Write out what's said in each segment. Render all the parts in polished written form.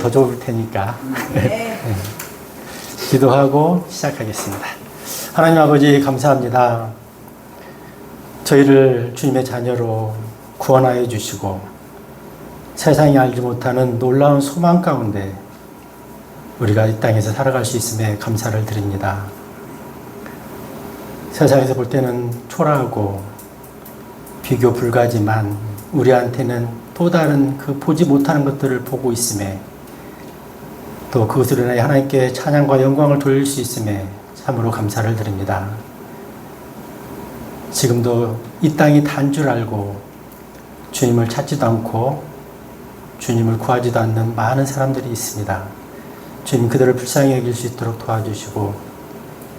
더 좋을 테니까 기도하고 시작하겠습니다. 하나님 아버지 감사합니다. 저희를 주님의 자녀로 구원하여 주시고 세상이 알지 못하는 놀라운 소망 가운데 우리가 이 땅에서 살아갈 수 있음에 감사를 드립니다. 세상에서 볼 때는 초라하고 비교 불가지만 우리한테는 또 다른 그 보지 못하는 것들을 보고 있음에 또 그것으로 인하여 하나님께 찬양과 영광을 돌릴 수 있음에 참으로 감사를 드립니다. 지금도 이 땅이 단 줄 알고 주님을 찾지도 않고 주님을 구하지도 않는 많은 사람들이 있습니다. 주님 그들을 불쌍히 여길 수 있도록 도와주시고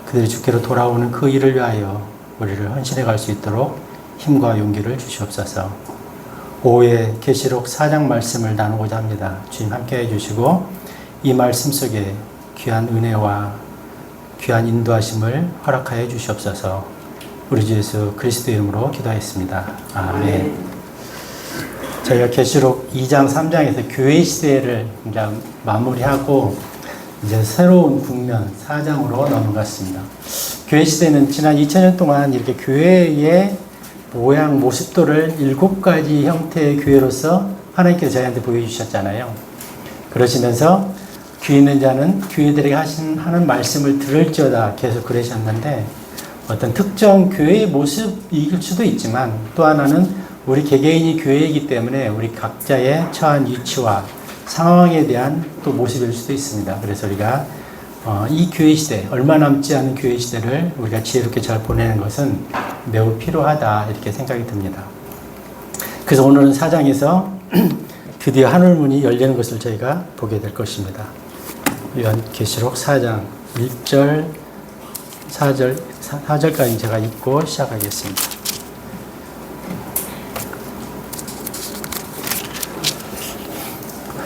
그들이 주께로 돌아오는 그 일을 위하여 우리를 헌신해 갈 수 있도록 힘과 용기를 주시옵소서. 오후에 계시록 4장 말씀을 나누고자 합니다. 주님 함께 해주시고 이 말씀 속에 귀한 은혜와 귀한 인도하심을 허락하여 주시옵소서. 우리 주 예수 그리스도 이름으로 기도하였습니다. 아멘. 저희가 계시록 2장 3장에서 교회 시대를 이제 마무리하고 이제 새로운 국면 4장으로 넘어갔습니다. 교회 시대는 지난 2000년 동안 이렇게 교회의 모양, 모습들을 7가지 형태의 교회로서 하나님께서 저희한테 보여주셨잖아요. 그러시면서 귀 있는 자는 교회들에게 하는 말씀을 들을지어다 계속 그러셨는데 어떤 특정 교회의 모습일 수도 있지만 또 하나는 우리 개개인이 교회이기 때문에 우리 각자의 처한 위치와 상황에 대한 또 모습일 수도 있습니다. 그래서 우리가 이 교회 시대, 얼마 남지 않은 교회 시대를 우리가 지혜롭게 잘 보내는 것은 매우 필요하다 이렇게 생각이 듭니다. 그래서 오늘은 4장에서 드디어 하늘문이 열리는 것을 저희가 보게 될 것입니다. 요한계시록 4장 1절, 4절까지 제가 읽고 시작하겠습니다.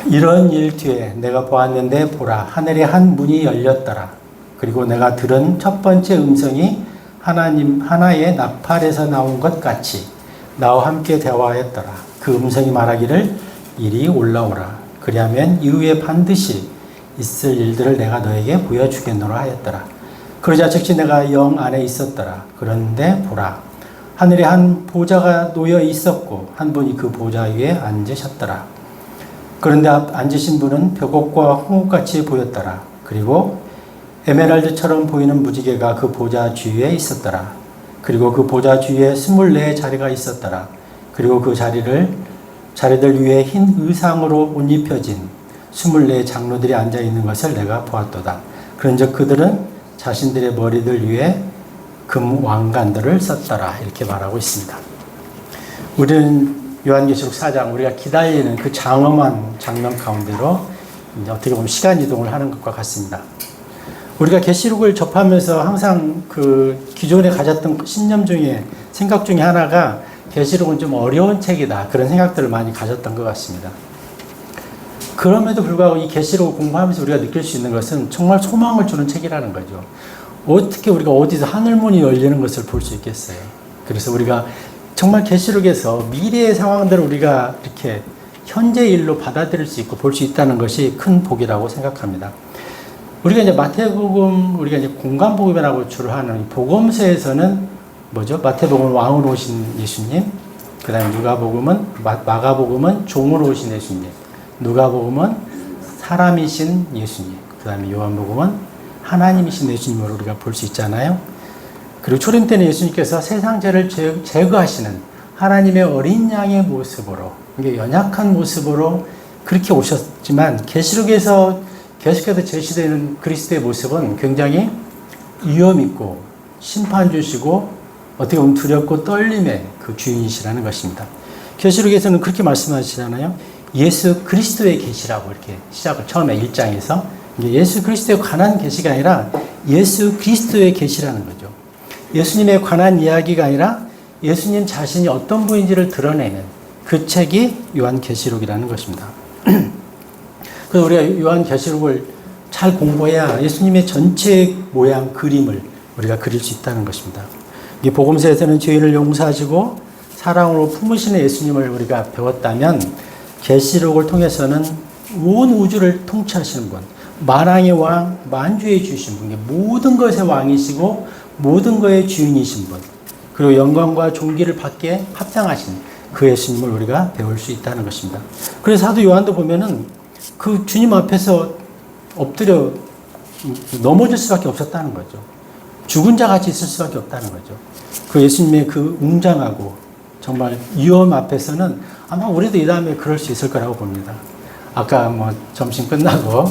이런 일 뒤에 내가 보았는데 보라 하늘에 한 문이 열렸더라. 그리고 내가 들은 첫 번째 음성이 하나의 나팔에서 나온 것 같이 나와 함께 대화하였더라. 그 음성이 말하기를 이리 올라오라. 그리하면 이후에 반드시 있을 일들을 내가 너에게 보여주겠노라 하였더라. 그러자 즉시 내가 영 안에 있었더라. 그런데 보라 하늘에 한 보좌가 놓여 있었고 한 분이 그 보좌 위에 앉으셨더라. 그런데 앉으신 분은 벽옥과 홍옥같이 보였더라. 그리고 에메랄드처럼 보이는 무지개가 그 보좌 주위에 있었더라. 그리고 그 보좌 주위에 24 자리가 있었더라. 그리고 그 자리들 위에 흰 의상으로 옷 입혀진 24 장로들이 앉아 있는 것을 내가 보았도다. 그런즉 그들은 자신들의 머리들 위에 금 왕관들을 썼더라. 이렇게 말하고 있습니다. 우리는 요한계시록 4장 우리가 기다리는 그 장엄한 장면 가운데로 이제 어떻게 보면 시간 이동을 하는 것과 같습니다. 우리가 계시록을 접하면서 항상 그 기존에 가졌던 신념 중에 생각 중에 하나가 계시록은 좀 어려운 책이다 그런 생각들을 많이 가졌던 것 같습니다. 그럼에도 불구하고 이 계시록을 공부하면서 우리가 느낄 수 있는 것은 정말 소망을 주는 책이라는 거죠. 어떻게 우리가 어디서 하늘문이 열리는 것을 볼 수 있겠어요. 그래서 우리가 정말 계시록에서 미래의 상황들을 우리가 이렇게 현재 일로 받아들일 수 있고 볼 수 있다는 것이 큰 복이라고 생각합니다. 우리가 이제 마태복음, 우리가 이제 공간복음이라고 주로 하는 복음서에서는 뭐죠? 마태복음은 왕으로 오신 예수님, 그 다음에 마가복음은 종으로 오신 예수님, 누가복음은 사람이신 예수님, 그 다음에 요한복음은 하나님이신 예수님으로 우리가 볼 수 있잖아요. 그리고 초림 때는 예수님께서 세상 죄를 제거하시는 하나님의 어린 양의 모습으로, 이게 연약한 모습으로 그렇게 오셨지만 계시록에서 계속해서 제시되는 그리스도의 모습은 굉장히 위험 있고 심판 주시고 어떻게 보면 두렵고 떨림의 그 주인이시라는 것입니다. 계시록에서는 그렇게 말씀하시잖아요. 예수 그리스도의 계시라고 이렇게 시작을 처음에 1장에서 예수 그리스도에 관한 계시가 아니라 예수 그리스도의 계시라는 거죠. 예수님에 관한 이야기가 아니라 예수님 자신이 어떤 분인지를 드러내는 그 책이 요한계시록이라는 것입니다. 그래서 우리가 요한계시록을 잘 공부해야 예수님의 전체 모양 그림을 우리가 그릴 수 있다는 것입니다. 이 복음서에서는 죄인을 용서하시고 사랑으로 품으시는 예수님을 우리가 배웠다면 계시록을 통해서는 온 우주를 통치하시는 분, 만왕의 왕, 만주의 주이신 분, 모든 것의 왕이시고 모든 것의 주인이신 분, 그리고 영광과 존귀를 받기에 합당하신 그 예수님을 우리가 배울 수 있다는 것입니다. 그래서 사도 요한도 보면은 그 주님 앞에서 엎드려 넘어질 수밖에 없었다는 거죠. 죽은 자 같이 있을 수밖에 없다는 거죠. 그 예수님의 그 웅장하고 정말 위험 앞에서는 아마 우리도 이 다음에 그럴 수 있을 거라고 봅니다. 아까 뭐 점심 끝나고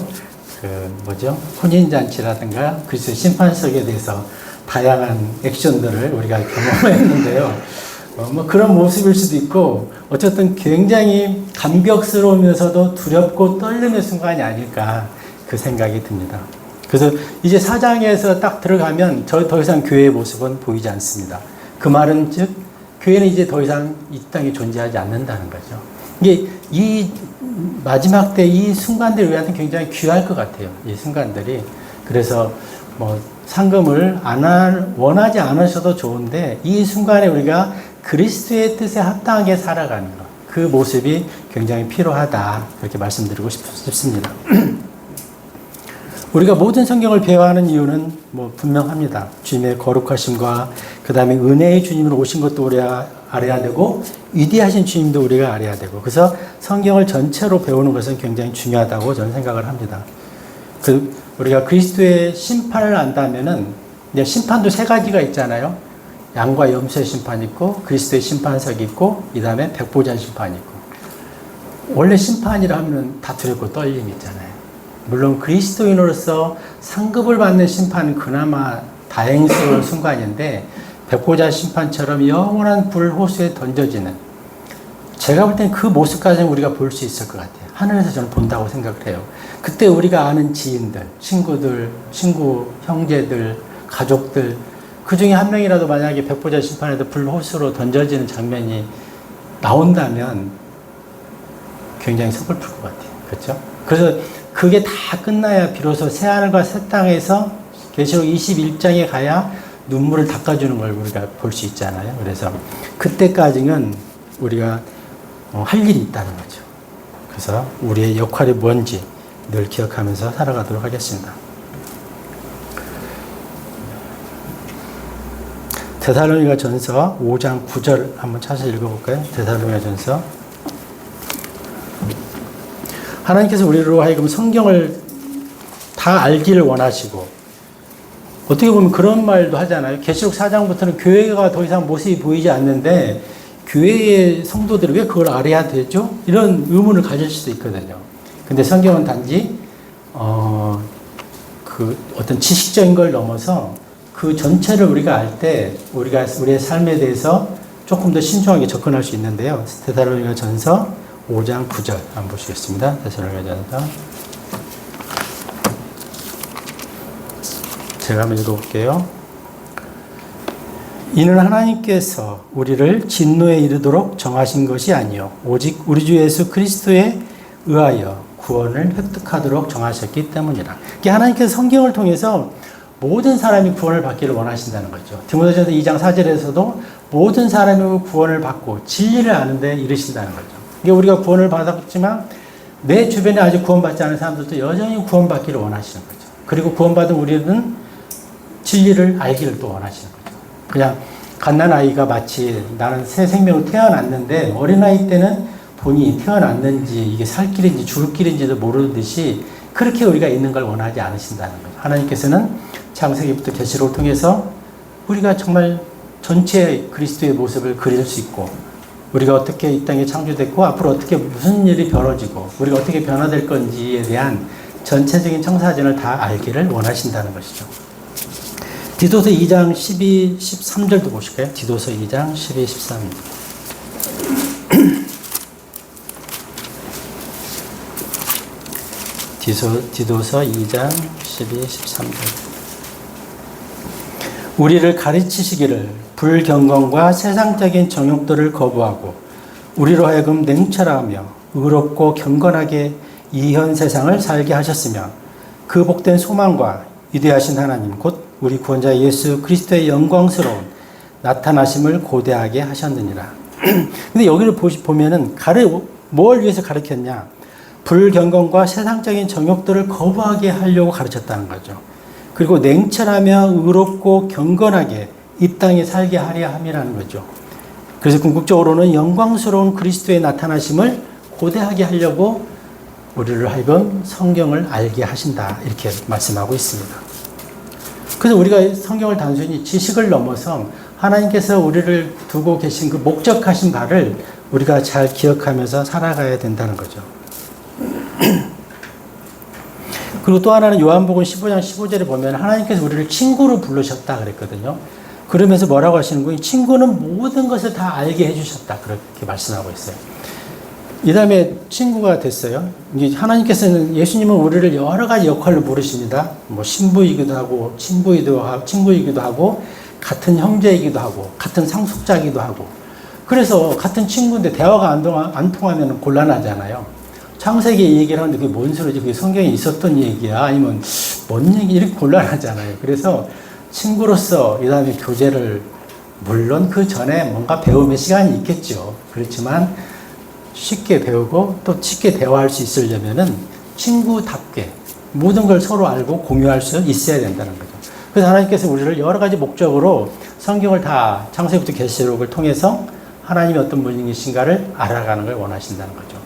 혼인잔치라든가 그리스도 심판석에 대해서 다양한 액션들을 우리가 경험했는데요. 뭐 그런 모습일 수도 있고 어쨌든 굉장히 감격스러우면서도 두렵고 떨리는 순간이 아닐까 그 생각이 듭니다. 그래서 이제 4장에서 딱 들어가면 더 이상 교회의 모습은 보이지 않습니다. 그 말은 즉 교회는 이제 더 이상 이 땅에 존재하지 않는다는 거죠. 이게 이 마지막 때 이 순간들이 우리한테 굉장히 귀할 것 같아요. 이 순간들이. 그래서 뭐 상금을 원하지 않으셔도 좋은데 이 순간에 우리가 그리스도의 뜻에 합당하게 살아가는 것, 그 모습이 굉장히 필요하다. 그렇게 말씀드리고 싶습니다. 우리가 모든 성경을 배워하는 이유는 뭐 분명합니다. 주님의 거룩하심과 그 다음에 은혜의 주님으로 오신 것도 우리가 알아야 되고 위대하신 주님도 우리가 알아야 되고 그래서 성경을 전체로 배우는 것은 굉장히 중요하다고 저는 생각을 합니다. 우리가 그리스도의 심판을 안다면은 이제 심판도 세 가지가 있잖아요. 양과 염소의 심판이 있고 그리스도의 심판석이 있고 이 다음에 백보자 심판이 있고 원래 심판이라 하면 다 두렵고 떨림이 있잖아요. 물론 그리스도인으로서 상급을 받는 심판은 그나마 다행스러운 순간인데 백보자 심판처럼 영원한 불호수에 던져지는 제가 볼 땐 그 모습까지는 우리가 볼 수 있을 것 같아요. 하늘에서 저는 본다고 생각을 해요. 그때 우리가 아는 지인들, 친구, 형제들, 가족들 그 중에 한 명이라도 만약에 백보자 심판에도 불호수로 던져지는 장면이 나온다면 굉장히 서글플 것 같아요. 그렇죠? 그래서 그게 다 끝나야 비로소 새하늘과 새 땅에서 계시록 21장에 가야 눈물을 닦아주는 걸 우리가 볼 수 있잖아요. 그래서 그때까지는 우리가 할 일이 있다는 거죠. 그래서 우리의 역할이 뭔지 늘 기억하면서 살아가도록 하겠습니다. 데살로니가 전서 5장 9절 한번 찾아서 읽어볼까요? 데살로니가 전서. 하나님께서 우리로 하여금 성경을 다 알기를 원하시고 어떻게 보면 그런 말도 하잖아요. 계시록 4장부터는 교회가 더 이상 모습이 보이지 않는데 교회의 성도들이 왜 그걸 알아야 되죠? 이런 의문을 가질 수도 있거든요. 근데 성경은 단지 그 어떤 지식적인 걸 넘어서 그 전체를 우리가 알 때 우리의 삶에 대해서 조금 더 신중하게 접근할 수 있는데요. 데살로니가 전서 5장 9절 한번 보시겠습니다. 데살로니가 전서. 제가 한번 읽어볼게요. 이는 하나님께서 우리를 진노에 이르도록 정하신 것이 아니요 오직 우리 주 예수 그리스도에 의하여 구원을 획득하도록 정하셨기 때문이라. 이게 하나님께서 성경을 통해서 모든 사람이 구원을 받기를 원하신다는 거죠. 디모데전서 2장 4절에서도 모든 사람이 구원을 받고 진리를 아는 데 이르신다는 거죠. 이게 우리가 구원을 받았지만 내 주변에 아직 구원받지 않은 사람들도 여전히 구원받기를 원하시는 거죠. 그리고 구원받은 우리는 진리를 알기를 또 원하시는 거죠. 그냥 갓난아이가 마치 나는 새 생명으로 태어났는데 어린아이 때는 본인이 태어났는지 이게 살 길인지 죽을 길인지도 모르듯이 그렇게 우리가 있는 걸 원하지 않으신다는 거죠. 하나님께서는 창세기부터 계시록을 통해서 우리가 정말 전체 그리스도의 모습을 그릴 수 있고 우리가 어떻게 이 땅에 창조됐고 앞으로 어떻게 무슨 일이 벌어지고 우리가 어떻게 변화될 건지에 대한 전체적인 청사진을 다 알기를 원하신다는 것이죠. 디도서 2장 12, 13절도 보실까요? 디도서 2장 12, 13. 디도서 2장 12, 13절. 우리를 가르치시기를 불경건과 세상적인 정욕들을 거부하고 우리로 하여금 냉철하며 의롭고 경건하게 이 현 세상을 살게 하셨으며 그 복된 소망과 위대하신 하나님 곧 우리 구원자 예수 그리스도의 영광스러운 나타나심을 고대하게 하셨느니라. 근데 여기를 보면은 뭘 위해서 가르쳤냐? 불경건과 세상적인 정욕들을 거부하게 하려고 가르쳤다는 거죠. 그리고 냉철하며 의롭고 경건하게 이 땅에 살게 하려 함이라는 거죠. 그래서 궁극적으로는 영광스러운 그리스도의 나타나심을 고대하게 하려고 우리를 하여금 성경을 알게 하신다, 이렇게 말씀하고 있습니다. 그래서 우리가 성경을 단순히 지식을 넘어서 하나님께서 우리를 두고 계신 그 목적하신 바를 우리가 잘 기억하면서 살아가야 된다는 거죠. 그리고 또 하나는 요한복음 15장 15절에 보면 하나님께서 우리를 친구로 부르셨다 그랬거든요. 그러면서 뭐라고 하시는 거예요? 친구는 모든 것을 다 알게 해주셨다, 그렇게 말씀하고 있어요. 이 다음에 친구가 됐어요. 이제 하나님께서는, 예수님은 우리를 여러 가지 역할로 부르십니다. 뭐 신부이기도 하고 친구이기도 하고 같은 형제이기도 하고 같은 상속자이기도 하고. 그래서 같은 친구인데 대화가 안 통하면 곤란하잖아요. 창세기 얘기를 하는데 그게 뭔 소리지? 그게 성경에 있었던 얘기야? 아니면 뭔 얘기? 이렇게 곤란하잖아요. 그래서 친구로서 이 다음에 교제를, 물론 그 전에 뭔가 배움의 시간이 있겠죠. 그렇지만 쉽게 배우고 또 쉽게 대화할 수 있으려면은 친구답게 모든 걸 서로 알고 공유할 수 있어야 된다는 거죠. 그래서 하나님께서 우리를 여러 가지 목적으로 성경을 다 창세기부터 계시록을 통해서 하나님이 어떤 분이신가를 알아가는 걸 원하신다는 거죠.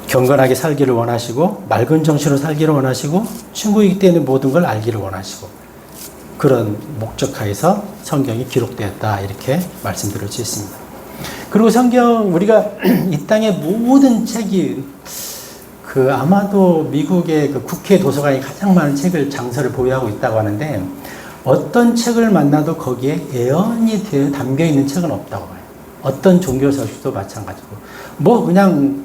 경건하게 살기를 원하시고 맑은 정신으로 살기를 원하시고 친구이기 때문에 모든 걸 알기를 원하시고, 그런 목적하에서 성경이 기록되었다, 이렇게 말씀드릴 수 있습니다. 그리고 성경, 우리가 이 땅의 모든 책이 아마도 미국의 그 국회 도서관이 가장 많은 책을 장서를 보유하고 있다고 하는데, 어떤 책을 만나도 거기에 예언이 담겨 있는 책은 없다고 봐요. 어떤 종교 서식도 마찬가지고, 그냥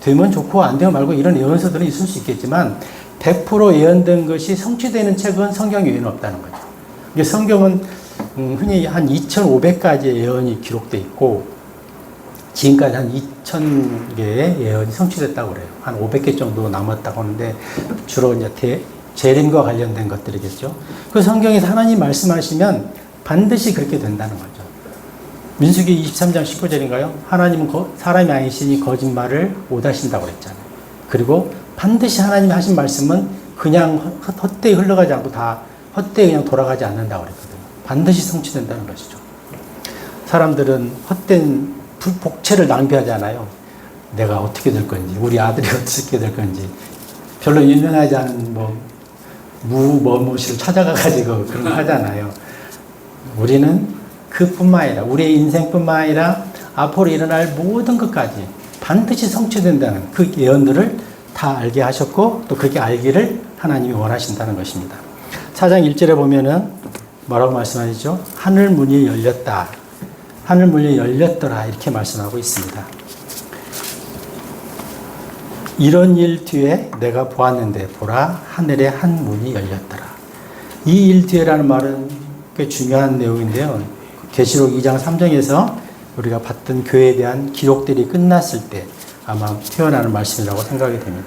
되면 좋고 안 되면 말고 이런 예언서들은 있을 수 있겠지만 100% 예언된 것이 성취되는 책은 성경 외에는 없다는 거죠. 이게 성경은 흔히 한 2,500가지의 예언이 기록되어 있고 지금까지 한 2,000개의 예언이 성취됐다고 그래요. 한 500개 정도 남았다고 하는데 주로 이제 재림과 관련된 것들이겠죠. 그 성경에서 하나님 말씀하시면 반드시 그렇게 된다는 거죠. 민수기 23장 19절인가요? 하나님은 사람이 아니시니 거짓말을 못하신다고 그랬잖아요. 그리고 반드시 하나님이 하신 말씀은 그냥 헛되이 흘러가지 않고 다 헛되이 그냥 돌아가지 않는다고 그랬거든요. 반드시 성취된다는 것이죠. 사람들은 헛된 복채를 낭비하잖아요. 내가 어떻게 될 건지, 우리 아들이 어떻게 될 건지, 별로 유명하지 않은 무엇을 찾아가가지고 그런 거 하잖아요. 우리는 그뿐만 아니라 우리의 인생뿐만 아니라 앞으로 일어날 모든 것까지 반드시 성취된다는 그 예언들을 다 알게 하셨고, 또 그렇게 알기를 하나님이 원하신다는 것입니다. 4장 1절에 보면은 뭐라고 말씀하시죠? 하늘 문이 열렸다, 하늘 문이 열렸더라, 이렇게 말씀하고 있습니다. 이런 일 뒤에 내가 보았는데 보라, 하늘에 한 문이 열렸더라. 이 일 뒤에라는 말은 꽤 중요한 내용인데요. 계시록 2장 3장에서 우리가 봤던 교회에 대한 기록들이 끝났을 때 아마 태어나는 말씀이라고 생각이 됩니다.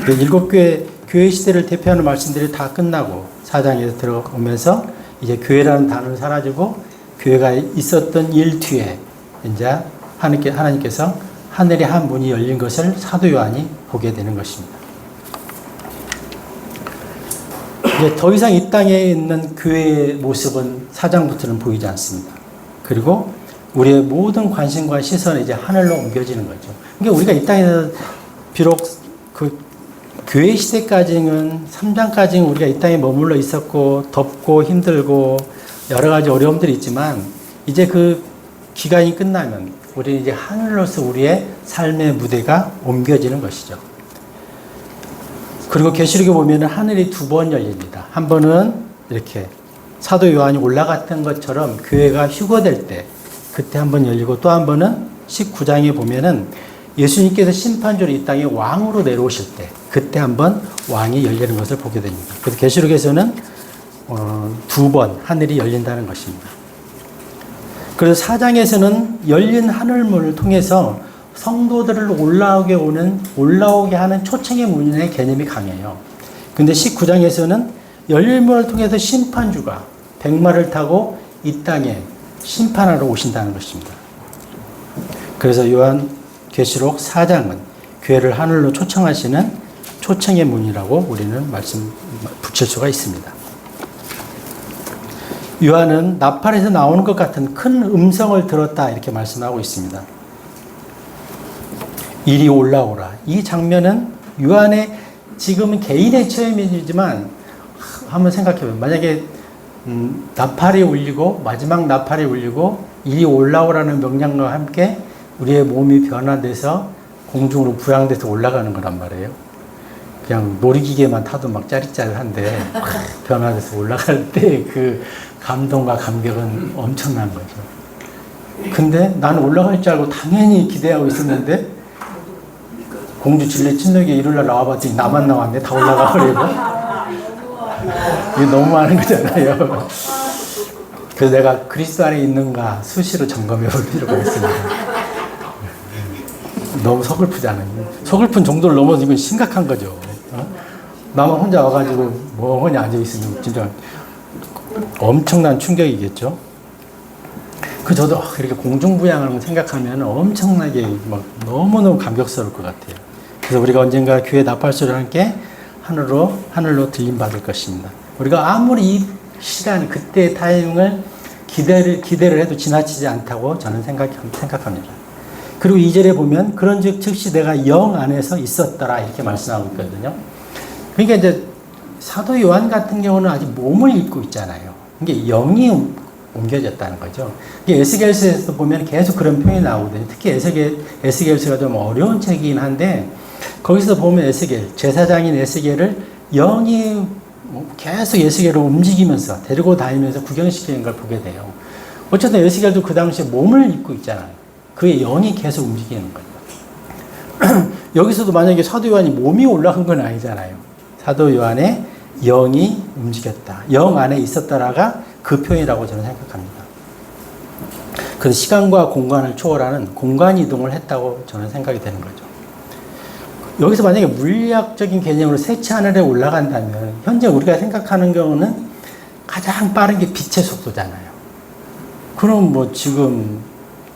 7교회, 교회 시대를 대표하는 말씀들이 다 끝나고 4장에 들어오면서 이제 교회라는 단어는 사라지고 교회가 있었던 일 뒤에 이제 하나님께서 하늘에 한 문이 열린 것을 사도 요한이 보게 되는 것입니다. 이제 더 이상 이 땅에 있는 교회의 모습은 4장부터는 보이지 않습니다. 그리고 우리의 모든 관심과 시선이 이제 하늘로 옮겨지는 거죠. 그러니까 우리가 이 땅에서 비록 그 교회 시대까지는 3장까지는 우리가 이 땅에 머물러 있었고 덥고 힘들고 여러 가지 어려움들이 있지만 이제 그 기간이 끝나면 우리는 이제 하늘로서 우리의 삶의 무대가 옮겨지는 것이죠. 그리고 계시록에 보면 하늘이 2번 열립니다. 한 번은 이렇게 사도 요한이 올라갔던 것처럼 교회가 휴거될 때 그때 한 번 열리고, 또 한 번은 19장에 보면은 예수님께서 심판주로 이 땅에 왕으로 내려오실 때 그때 한 번 왕이 열리는 것을 보게 됩니다. 그래서 계시록에서는 2번 하늘이 열린다는 것입니다. 그래서 4장에서는 열린 하늘문을 통해서 성도들을 올라오게 하는 초청의 문의 개념이 강해요. 근데 19장에서는 열린 문을 통해서 심판주가 백마를 타고 이 땅에 심판하러 오신다는 것입니다. 그래서 요한 계시록 4장은 교회를 하늘로 초청하시는 초청의 문이라고 우리는 붙일 수가 있습니다. 요한은 나팔에서 나오는 것 같은 큰 음성을 들었다 이렇게 말씀하고 있습니다. 이리 올라오라. 이 장면은 요한의 지금은 개인의 체험이지만 한번 생각해보면 만약에 나팔이 울리고 마지막 나팔이 울리고 이리 올라오라는 명령과 함께 우리의 몸이 변화돼서 공중으로 부양돼서 올라가는 거란 말이에요. 그냥 놀이기계만 타도 막 짜릿짜릿한데 변화돼서 올라갈 때 그 감동과 감격은 엄청난 거죠. 근데 나는 올라갈 줄 알고 당연히 기대하고 있었는데 공주 진례 침례기에 일요일날 나와봤더니 나만 나왔네. 다 올라가 버리고. 이게 너무 많은 거잖아요. 그래서 내가 그리스도 안에 있는가 수시로 점검해 볼 필요가 있습니다. 너무 서글프잖아요. 서글픈 정도를 넘어서 이건 심각한 거죠. 나만 혼자 와가지고 멍하니 앉아있으면 진짜 엄청난 충격이겠죠. 저도 이렇게 공중부양을 생각하면 엄청나게 막 너무너무 감격스러울 것 같아요. 그래서 우리가 언젠가 교회 나팔소리와 함께 하늘로 들림받을 것입니다. 우리가 아무리 이 시간, 그때의 타이밍을 기대를 해도 지나치지 않다고 저는 생각합니다. 그리고 2절에 보면 그런 즉시 내가 영 안에서 있었더라 이렇게 말씀하고 있거든요. 그러니까 이제 사도 요한 같은 경우는 아직 몸을 입고 있잖아요. 이게 영이 옮겨졌다는 거죠. 이게 에스겔서에서 보면 계속 그런 표현이 나오거든요. 특히 에스겔서가 좀 어려운 책이긴 한데 거기서 보면 제사장인 에스겔을 영이 계속 에스겔을 움직이면서 데리고 다니면서 구경시키는 걸 보게 돼요. 어쨌든 에스겔도 그 당시에 몸을 입고 있잖아요. 그의 영이 계속 움직이는 거죠. 여기서도 만약에 사도 요한이 몸이 올라간 건 아니잖아요. 사도 요한의 영이 움직였다. 영 안에 있었다라가 그 표현이라고 저는 생각합니다. 그래서 시간과 공간을 초월하는 공간 이동을 했다고 저는 생각이 되는 거죠. 여기서 만약에 물리학적인 개념으로 셋째 하늘에 올라간다면 현재 우리가 생각하는 경우는 가장 빠른 게 빛의 속도잖아요. 그럼 뭐 지금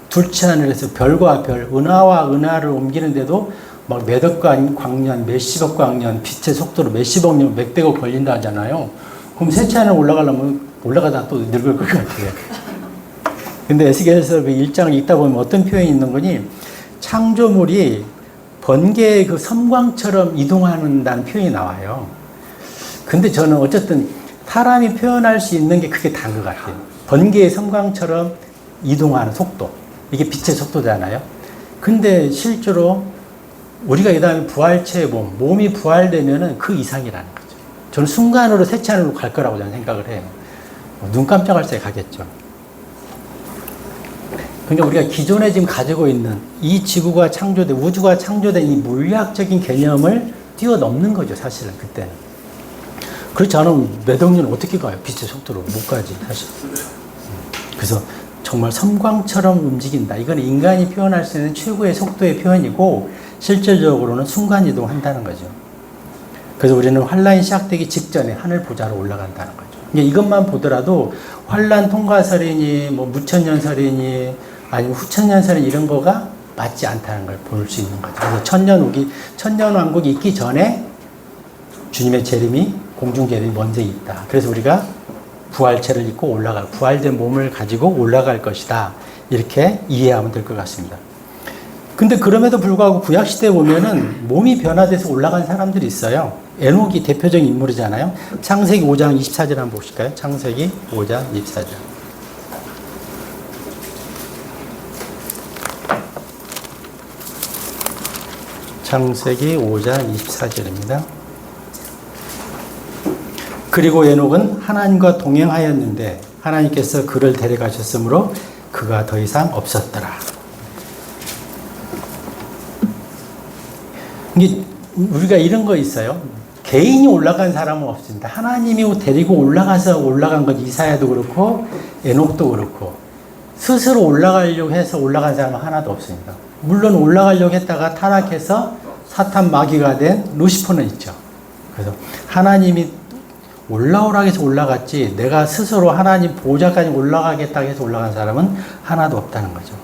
둘째 하늘에서 별과 별, 은하와 은하를 옮기는데도 막 몇억 광년, 몇십억 광년, 빛의 속도로 몇십억 년, 몇백억 걸린다 하잖아요. 그럼 셋째 하늘 올라가려면 올라가다 또 늙을 것 같아요. 근데 에스겔서 그 1장을 읽다 보면 어떤 표현이 있는 거니? 창조물이 번개의 그 섬광처럼 이동한다는 표현이 나와요. 근데 저는 어쨌든 사람이 표현할 수 있는 게 그게 다인 것 같아요. 번개의 섬광처럼 이동하는 속도. 이게 빛의 속도잖아요. 근데 실제로 우리가 이 다음에 부활체의 몸이 부활되면은 그 이상이라는 거죠. 저는 순간으로 셋째 하늘로 갈 거라고 저는 생각을 해요. 눈 깜짝할 새 가겠죠. 그러니까 우리가 기존에 지금 가지고 있는 이 지구가 창조된, 우주가 창조된 이 물리학적인 개념을 뛰어넘는 거죠, 사실은 그때는. 그렇지 않으면 몇억 년 어떻게 가요? 빛의 속도로 못 가지, 사실. 그래서 정말 섬광처럼 움직인다. 이건 인간이 표현할 수 있는 최고의 속도의 표현이고 실질적으로는 순간이동 한다는 거죠. 그래서 우리는 환란이 시작되기 직전에 하늘 보좌로 올라간다는 거죠. 이것만 보더라도 환란 통과설이니 뭐 무천년설이니 아니면 후천년설이 이런 거가 맞지 않다는 걸 볼 수 있는 거죠. 그래서 천년왕국이 있기 전에 주님의 재림이 공중 재림이 먼저 있다. 그래서 우리가 부활체를 입고 부활된 몸을 가지고 올라갈 것이다. 이렇게 이해하면 될 것 같습니다. 근데 그럼에도 불구하고 구약시대에 보면은 몸이 변화돼서 올라간 사람들이 있어요. 에녹이 대표적인 인물이잖아요. 창세기 5장 24절 한번 보실까요? 창세기 5장 24절. 창세기 5장 24절입니다. 그리고 에녹은 하나님과 동행하였는데 하나님께서 그를 데려가셨으므로 그가 더 이상 없었더라. 이게 우리가 이런 거 있어요. 개인이 올라간 사람은 없습니다. 하나님이 데리고 올라간 건 이사야도 그렇고 에녹도 그렇고 스스로 올라가려고 해서 올라간 사람은 하나도 없습니다. 물론 올라가려고 했다가 타락해서 사탄 마귀가 된 루시퍼는 있죠. 그래서 하나님이 올라오라고 해서 올라갔지 내가 스스로 하나님 보좌까지 올라가겠다고 해서 올라간 사람은 하나도 없다는 거죠.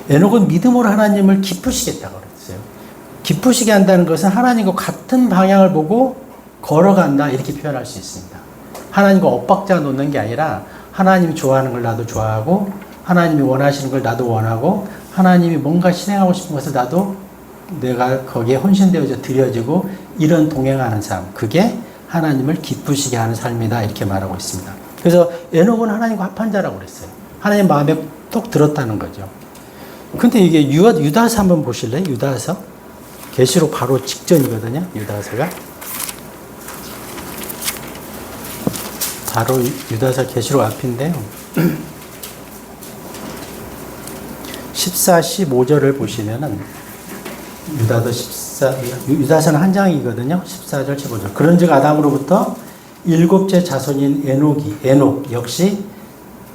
에녹은 믿음으로 하나님을 기쁘시겠다고 그랬어요. 기쁘시게 한다는 것은 하나님과 같은 방향을 보고 걸어간다 이렇게 표현할 수 있습니다. 하나님과 엇박자 놓는 게 아니라 하나님이 좋아하는 걸 나도 좋아하고 하나님이 원하시는 걸 나도 원하고 하나님이 뭔가 실행하고 싶은 것을 나도 내가 거기에 헌신되어져 드려지고 이런 동행하는 삶, 그게 하나님을 기쁘시게 하는 삶이다 이렇게 말하고 있습니다. 그래서 에녹은 하나님과 합한 자라고 그랬어요. 하나님 마음에 톡 들었다는 거죠. 근데 이게 유다서 한번 보실래요? 유다서 계시록 바로 직전이거든요. 유다서가 바로 유다서 계시록 앞인데요. 14, 15절을 보시면은 유다서는 한 장이거든요. 14절, 15절. 그런즉 아담으로부터 일곱째 자손인 에녹 역시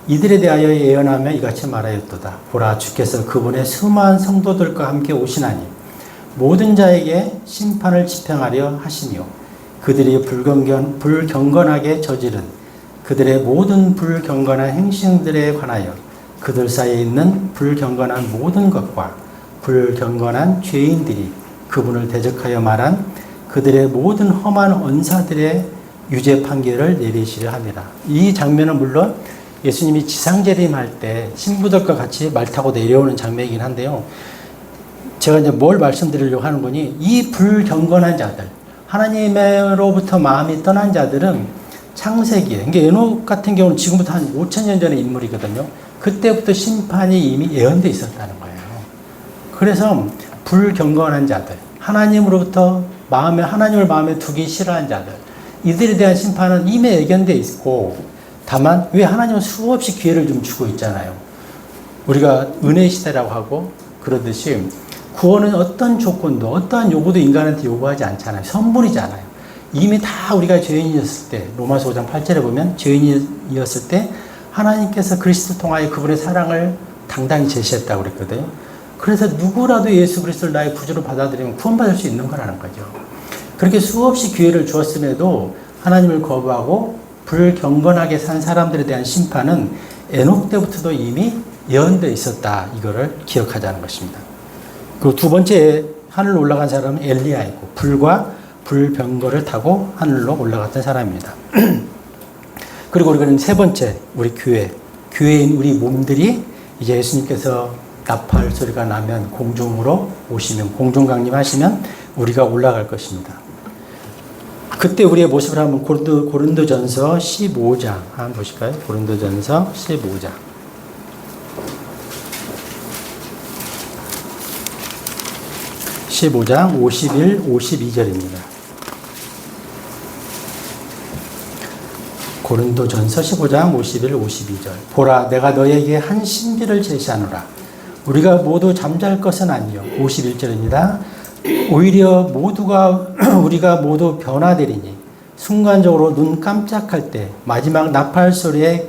이들에 대하여 예언하며 이같이 말하였도다. 보라, 주께서 그분의 수많은 성도들과 함께 오시나니 모든 자에게 심판을 집행하려 하시며 그들이 불경건하게 저지른 그들의 모든 불경건한 행실들에 관하여 그들 사이에 있는 불경건한 모든 것과 불경건한 죄인들이 그분을 대적하여 말한 그들의 모든 험한 언사들의 유죄 판결을 내리시려 합니다. 이 장면은 물론 예수님이 지상재림할 때 신부들과 같이 말 타고 내려오는 장면이긴 한데요. 제가 이제 뭘 말씀드리려고 하는 거니, 이 불경건한 자들, 하나님으로부터 마음이 떠난 자들은 창세기에, 그러니까 에녹 같은 경우는 지금부터 한 5,000년 전의 인물이거든요. 그때부터 심판이 이미 예언되어 있었다는 거예요. 그래서 불경건한 자들, 하나님으로부터 하나님을 마음에 두기 싫어한 자들, 이들에 대한 심판은 이미 예견되어 있고, 다만 왜 하나님은 수없이 기회를 좀 주고 있잖아요. 우리가 은혜 시대라고 하고 그러듯이 구원은 어떤 조건도 어떠한 요구도 인간한테 요구하지 않잖아요. 선물이잖아요. 이미 다 우리가 죄인이었을 때, 로마서 5장 8절에 보면 죄인이었을 때 하나님께서 그리스도 통하여 그분의 사랑을 당당히 제시했다고 그랬거든요. 그래서 누구라도 예수 그리스도를 나의 구주로 받아들이면 구원받을 수 있는 거라는 거죠. 그렇게 수없이 기회를 주었음에도 하나님을 거부하고 불경건하게 산 사람들에 대한 심판은 에녹 때부터도 이미 예언되어 있었다. 이거를 기억하자는 것입니다. 그리고 두 번째 하늘로 올라간 사람은 엘리야이고 불과 불병거를 타고 하늘로 올라갔던 사람입니다. 그리고 우리는 세 번째 우리 교회인 우리 몸들이 이제 예수님께서 나팔 소리가 나면 공중으로 오시면 공중 강림하시면 우리가 올라갈 것입니다. 그때 우리의 모습을 한번 고린도전서 15장 한번 보실까요? 고린도전서 15장 15장 51, 52절입니다. 고린도전서 15장 51, 52절. 보라, 내가 너에게 한 신비를 제시하노라. 우리가 모두 잠잘 것은 아니요. 51절입니다. 오히려 우리가 모두 변화되리니 순간적으로 눈 깜짝할 때 마지막 나팔 소리에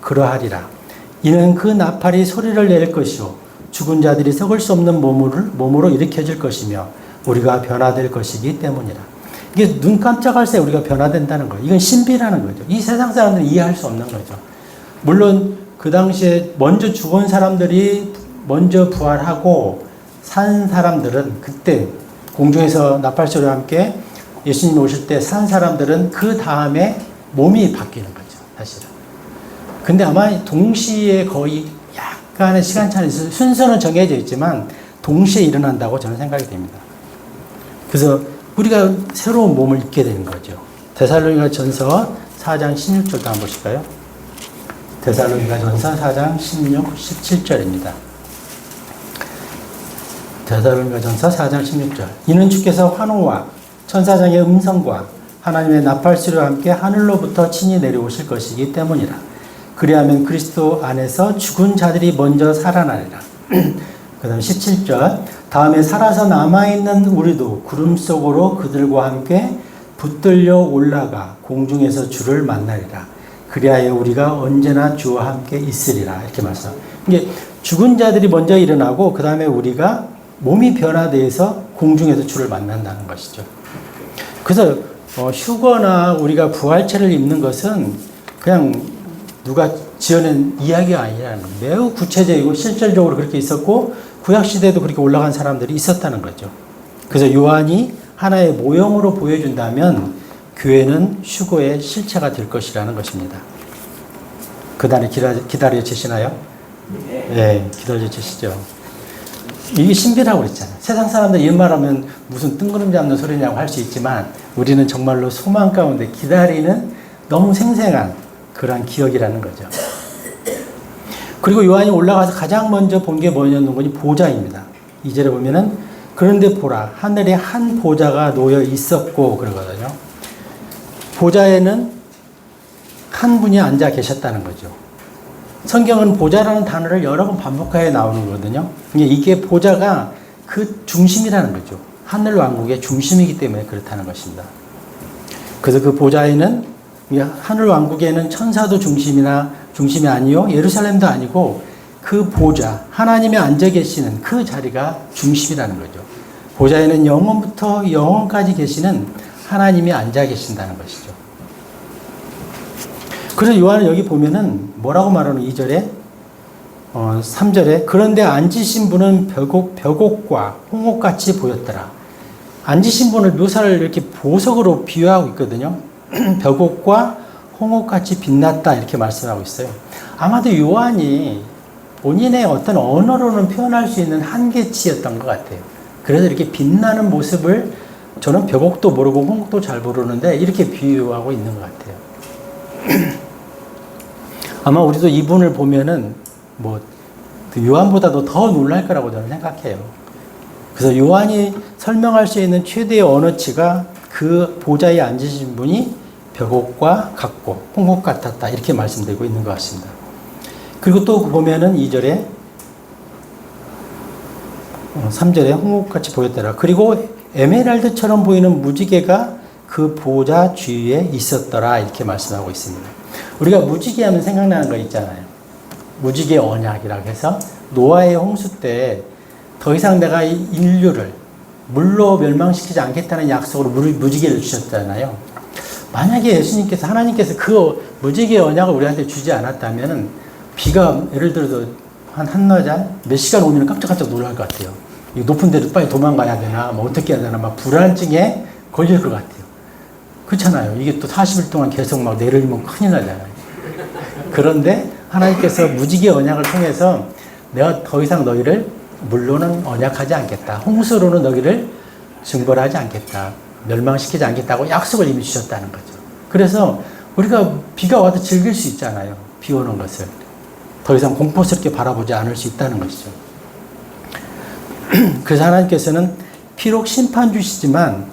그러하리라. 이는 그 나팔이 소리를 낼 것이요 죽은 자들이 썩을 수 없는 몸으로 일으켜질 것이며 우리가 변화될 것이기 때문이라. 이게 눈 깜짝할 때 우리가 변화된다는 거예요. 이건 신비라는 거죠. 이 세상 사람들은 이해할 수 없는 거죠. 물론 그 당시에 먼저 죽은 사람들이 먼저 부활하고 산 사람들은 그때 공중에서 나팔 소리와 함께 예수님이 오실 때 산 사람들은 그 다음에 몸이 바뀌는 거죠. 사실은. 근데 아마 동시에 거의 약간의 시간차는 순서는 정해져 있지만 동시에 일어난다고 저는 생각이 됩니다. 그래서 우리가 새로운 몸을 입게 되는 거죠. 데살로니가 전서 4장 16절도 한번 보실까요? 데살로니가 전서 4장 16, 17절입니다. 데살로니가 전서 4장 16절. 이는 주께서 환호와 천사장의 음성과 하나님의 나팔소리와 함께 하늘로부터 친히 내려오실 것이기 때문이라. 그리하면 그리스도 안에서 죽은 자들이 먼저 살아나리라. 그 다음 17절. 다음에 살아서 남아있는 우리도 구름 속으로 그들과 함께 붙들려 올라가 공중에서 주를 만나리라. 그리하여 우리가 언제나 주와 함께 있으리라. 이렇게 말씀. 이게 죽은 자들이 먼저 일어나고 그 다음에 우리가 몸이 변화돼서 공중에서 주를 만난다는 것이죠. 그래서 휴거나 우리가 부활체를 입는 것은 그냥 누가 지어낸 이야기가 아니라는 거예요. 매우 구체적이고 실질적으로 그렇게 있었고 구약시대에도 그렇게 올라간 사람들이 있었다는 거죠. 그래서 요한이 하나의 모형으로 보여준다면 교회는 휴거의 실체가 될 것이라는 것입니다. 그날이 기다려지시나요? 네, 기다려지시죠. 이게 신비라고 그랬잖아요. 세상 사람들 이 말하면 무슨 뜬구름 잡는 소리냐고 할 수 있지만 우리는 정말로 소망 가운데 기다리는 너무 생생한 그런 기억이라는 거죠. 그리고 요한이 올라가서 가장 먼저 본 게 뭐냐는 거니 보좌입니다. 2절에 보면은 그런데 보라 하늘에 한 보좌가 놓여 있었고 그러거든요. 보좌에는 한 분이 앉아 계셨다는 거죠. 성경은 보좌라는 단어를 여러 번 반복하여 나오는 거거든요. 이게 보좌가 그 중심이라는 거죠. 하늘 왕국의 중심이기 때문에 그렇다는 것입니다. 그래서 그 보좌에는 하늘 왕국에는 천사도 중심이 아니요 예루살렘도 아니고 그 보좌 하나님이 앉아 계시는 그 자리가 중심이라는 거죠. 보좌에는 영원부터 영원까지 계시는 하나님이 앉아 계신다는 것이죠. 그래서 요한은 여기 보면은 뭐라고 말하는 2절에 3절에 그런데 앉으신 분은 벽옥과 홍옥같이 보였더라. 앉으신 분을 묘사를 이렇게 보석으로 비유하고 있거든요. 벽옥과 홍옥같이 빛났다 이렇게 말씀하고 있어요. 아마도 요한이 본인의 어떤 언어로는 표현할 수 있는 한계치였던 것 같아요. 그래서 이렇게 빛나는 모습을 저는 벽옥도 모르고 홍옥도 잘 모르는데 이렇게 비유하고 있는 것 같아요. 아마 우리도 이분을 보면은 요한보다도 더 놀랄 거라고 저는 생각해요. 그래서 요한이 설명할 수 있는 최대의 언어치가 그 보좌에 앉으신 분이 벽옥과 같고 홍옥 같았다 이렇게 말씀드리고 있는 것 같습니다. 그리고 또 보면은 2절에 3절에 홍옥같이 보였더라. 그리고 에메랄드처럼 보이는 무지개가 그 보좌 주위에 있었더라 이렇게 말씀하고 있습니다. 우리가 무지개 하면 생각나는 거 있잖아요. 무지개 언약이라고 해서 노아의 홍수 때 더 이상 내가 인류를 물로 멸망시키지 않겠다는 약속으로 무지개를 주셨잖아요. 만약에 하나님께서 그 무지개 언약을 우리한테 주지 않았다면 비가 예를 들어서 한나절 몇 시간 오면 깜짝깜짝 놀랄 것 같아요. 이 높은 데로 빨리 도망가야 되나 어떻게 해야 되나 불안증에 걸릴 것 같아요. 그렇잖아요. 이게 또 40일 동안 계속 내리면 큰일 나잖아요. 그런데 하나님께서 무지개 언약을 통해서 내가 더 이상 너희를 물로는 언약하지 않겠다. 홍수로는 너희를 징벌하지 않겠다. 멸망시키지 않겠다고 약속을 이미 주셨다는 거죠. 그래서 우리가 비가 와도 즐길 수 있잖아요. 비 오는 것을. 더 이상 공포스럽게 바라보지 않을 수 있다는 것이죠. 그래서 하나님께서는 비록 심판 주시지만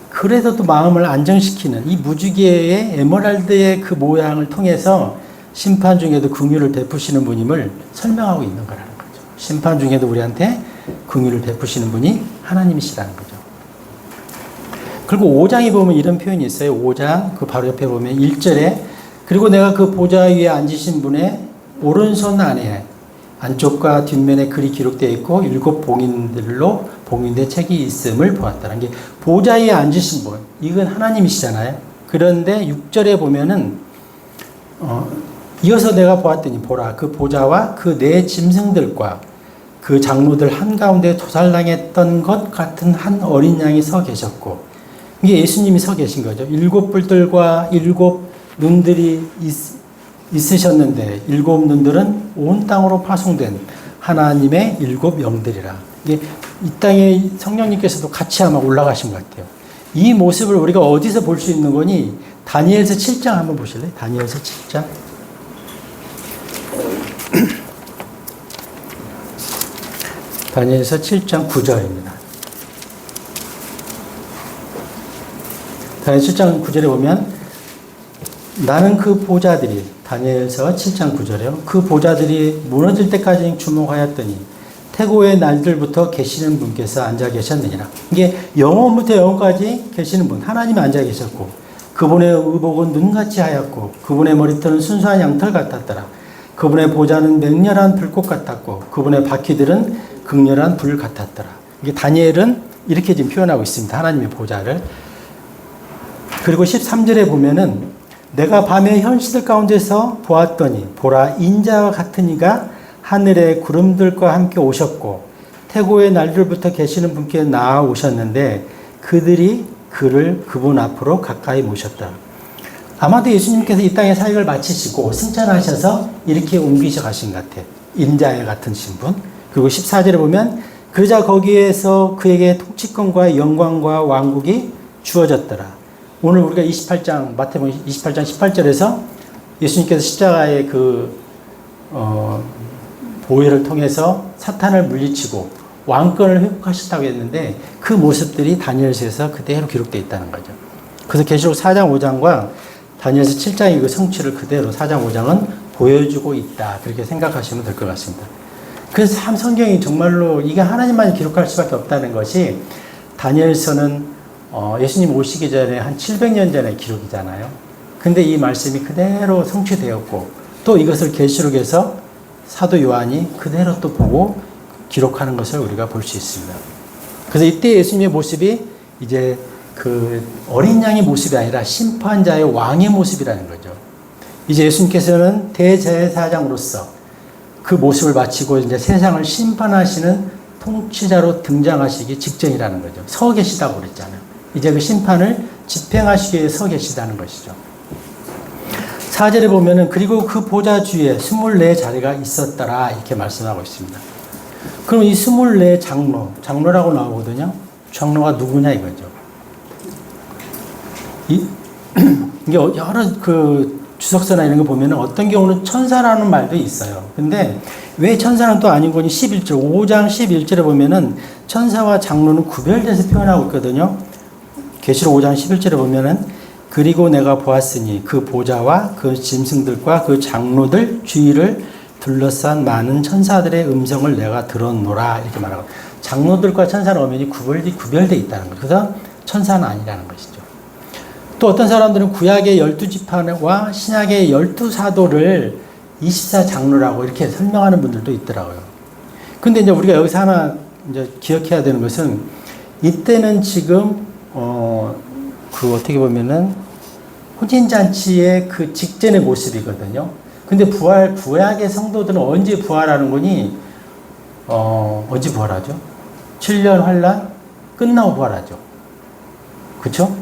그래도 또 마음을 안정시키는 이 무지개의 에메랄드의 그 모양을 통해서 심판 중에도 긍휼을 베푸시는 분임을 설명하고 있는 거라는 거죠. 심판 중에도 우리한테 긍휼을 베푸시는 분이 하나님이시라는 거죠. 그리고 5장에 보면 이런 표현이 있어요. 5장 그 바로 옆에 보면 1절에 그리고 내가 그 보좌 위에 앉으신 분의 오른손 안에 안쪽과 뒷면에 글이 기록되어 있고 7 봉인들로 봉인된 책이 있음을 보았다는 게 보좌 위에 앉으신 분 이건 하나님이시잖아요. 그런데 6절에 보면은 이어서 내가 보았더니 보라 그 보좌와 그 네 짐승들과 그 장로들 한가운데 도살당했던 것 같은 한 어린 양이 서 계셨고 이게 예수님이 서 계신 거죠. 7 뿔들과 7 눈들이 있으셨는데 7 눈들은 온 땅으로 파송된 하나님의 7 영들이라. 이게 이 땅에 성령님께서도 같이 아마 올라가신 것 같아요. 이 모습을 우리가 어디서 볼 수 있는 거니? 다니엘서 7장 한번 보실래요? 다니엘서 7장. 다니엘서 7장 9절입니다. 다니엘 7장 9절에 보면 나는 그 보좌들이 다니엘서 7장 9절에요. 그 보좌들이 무너질 때까지 주목하였더니 태고의 날들부터 계시는 분께서 앉아 계셨느니라. 이게 영원부터 영원까지 계시는 분 하나님이 앉아 계셨고 그분의 의복은 눈같이 하얗고 그분의 머리털은 순수한 양털 같았더라. 그분의 보좌는 맹렬한 불꽃 같았고 그분의 바퀴들은 극렬한 불 같았더라. 이게 다니엘은 이렇게 지금 표현하고 있습니다. 하나님의 보좌를. 그리고 13절에 보면은 내가 밤에 현시들 가운데서 보았더니 보라 인자와 같은 이가 하늘의 구름들과 함께 오셨고 태고의 날들부터 계시는 분께 나아오셨는데 그들이 그분 앞으로 가까이 모셨다. 아마도 예수님께서 이 땅의 사역을 마치시고 승천하셔서 이렇게 옮기셔 가신 것 같아요. 인자에 같은 신분. 그리고 14절에 보면 그러자 거기에서 그에게 통치권과 영광과 왕국이 주어졌더라. 오늘 우리가 28장 마태복음 28장 18절에서 예수님께서 십자가의 보혈을 통해서 사탄을 물리치고 왕권을 회복하셨다고 했는데 그 모습들이 다니엘서에서 그대로 기록되어 있다는 거죠. 그래서 계시록 4장 5장과 다니엘서 7장의 그 성취를 그대로 4장 5장은 보여주고 있다. 그렇게 생각하시면 될 것 같습니다. 그래서 참 성경이 정말로 이게 하나님만 기록할 수밖에 없다는 것이 다니엘서는 예수님 오시기 전에 한 700년 전의 기록이잖아요. 근데 이 말씀이 그대로 성취되었고 또 이것을 계시록에서 사도 요한이 그대로 또 보고 기록하는 것을 우리가 볼 수 있습니다. 그래서 이때 예수님의 모습이 이제 그 어린 양의 모습이 아니라 심판자의 왕의 모습이라는 거죠. 이제 예수님께서는 대제사장으로서 그 모습을 마치고 이제 세상을 심판하시는 통치자로 등장하시기 직전이라는 거죠. 서 계시다고 그랬잖아요. 이제 그 심판을 집행하시기 위해 서 계시다는 것이죠. 4절에 보면은 그리고 그 보좌 주위에 24자리가 있었더라 이렇게 말씀하고 있습니다. 그럼 이 24 장로라고 나오거든요. 장로가 누구냐 이거죠. 이게 여러 그 주석서나 이런 거 보면은 어떤 경우는 천사라는 말도 있어요. 근데 왜 천사는 또 아닌 거니 11절, 5장 11절에 보면은 천사와 장로는 구별돼서 표현하고 있거든요. 계시록 5장 11절에 보면은 그리고 내가 보았으니 그 보좌와 그 짐승들과 그 장로들 주위를 둘러싼 많은 천사들의 음성을 내가 들었노라 이렇게 말하고 장로들과 천사는 엄연히 구별되어 있다는 거죠. 그래서 천사는 아니라는 것이죠. 또 어떤 사람들은 구약의 12지파와 신약의 12사도를 24장로라고 이렇게 설명하는 분들도 있더라고요. 근데 이제 우리가 여기서 하나 이제 기억해야 되는 것은 이때는 지금 어떻게 보면은 혼인잔치의 그 직전의 모습이거든요. 근데 구약의 성도들은 언제 부활하는 거니? 언제 부활하죠? 7년 환란 끝나고 부활하죠. 그쵸?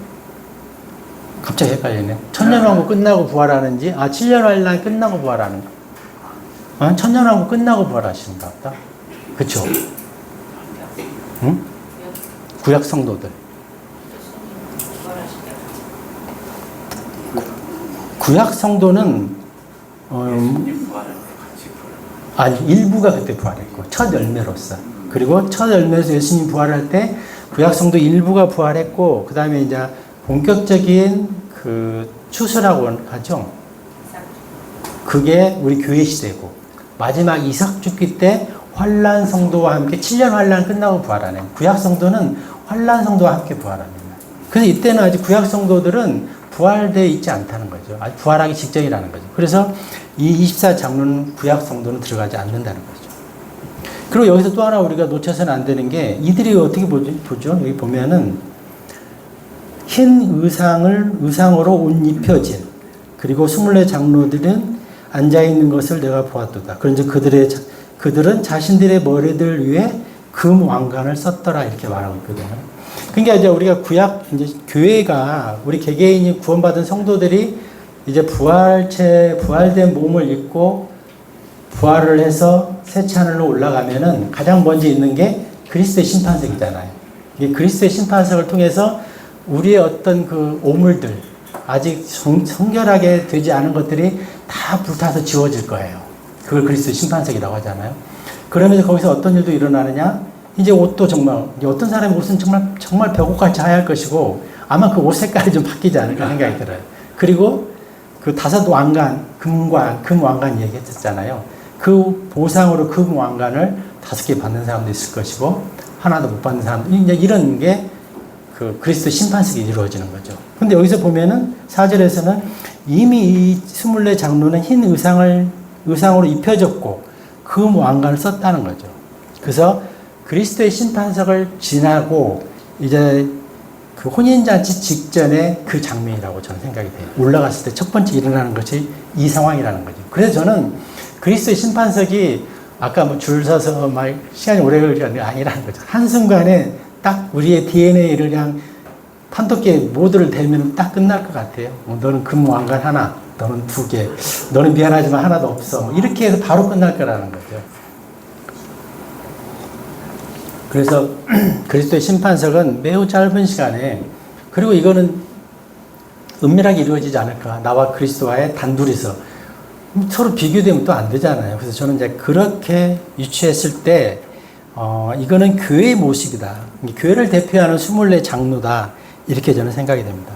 갑자기 헷갈리네. 천년왕국 끝나고 부활하는지, 7년 환란 끝나고 부활하는 거. 천년왕국 끝나고 부활하시는가 보다. 그쵸? 응? 구약 성도들. 구약 성도는 일부가 그때 부활했고 첫 열매로서 그리고 첫 열매에서 예수님 부활할 때 구약 성도 일부가 부활했고 그 다음에 이제 본격적인 그 추수라고 하죠. 그게 우리 교회 시대고 마지막 이삭 죽기 때 환란 성도와 함께 7년 환란 끝나고 부활하는 구약 성도는 환란 성도와 함께 부활합니다. 그래서 이때는 아직 구약 성도들은 부활되어 있지 않다는 거죠. 아직 부활하기 직전이라는 거죠. 그래서 이 24장로는 구약 성도는 들어가지 않는다는 거죠. 그리고 여기서 또 하나 우리가 놓쳐서는 안 되는 게 이들이 어떻게 보죠? 여기 보면은 흰 의상으로 옷 입혀진 그리고 24장로들은 앉아있는 것을 내가 보았도다. 그런데 그들은 자신들의 머리들 위에 금 왕관을 썼더라 이렇게 말하고 있거든요. 그러니까 이제 우리가 이제 교회가 우리 개개인이 구원받은 성도들이 이제 부활된 몸을 입고 부활을 해서 새 하늘로 올라가면은 가장 먼저 있는 게 그리스도의 심판석이잖아요. 이 그리스도의 심판석을 통해서 우리의 어떤 그 오물들 아직 성결하게 되지 않은 것들이 다 불타서 지워질 거예요. 그걸 그리스도의 심판석이라고 하잖아요. 그러면서 거기서 어떤 일도 일어나느냐? 이제 옷도 정말 어떤 사람의 옷은 정말 벽옷같이 하얄 것이고 아마 그 옷 색깔이 좀 바뀌지 않을까 생각이 들어요. 그리고 그 5 왕관, 금 왕관 얘기했었잖아요. 그 보상으로 금 왕관을 5개 받는 사람도 있을 것이고 하나도 못 받는 사람도 이제 이런 게 그 그리스도 심판석이 이루어지는 거죠. 근데 여기서 보면은 4절에서는 이미 이 24장로는 흰 의상으로 입혀졌고 금 왕관을 썼다는 거죠. 그래서 그리스도의 심판석을 지나고 이제 그 혼인잔치 직전에 그 장면이라고 저는 생각이 돼요. 올라갔을 때 첫 번째 일어나는 것이 이 상황이라는 거죠. 그래서 저는 그리스도의 심판석이 아까 뭐 줄 서서 막 시간이 오래 걸리는 게 아니라는 거죠. 한순간에 딱 우리의 DNA를 그냥 판독기에 모두를 대면 딱 끝날 것 같아요. 너는 금왕관 하나, 너는 2개, 너는 미안하지만 하나도 없어. 뭐 이렇게 해서 바로 끝날 거라는 거죠. 그래서 그리스도의 심판석은 매우 짧은 시간에, 그리고 이거는 은밀하게 이루어지지 않을까. 나와 그리스도와의 단둘이서 서로 비교되면 또 안 되잖아요. 그래서 저는 이제 그렇게 유추했을 때 이거는 교회의 모습이다. 교회를 대표하는 24 장로다. 이렇게 저는 생각이 됩니다.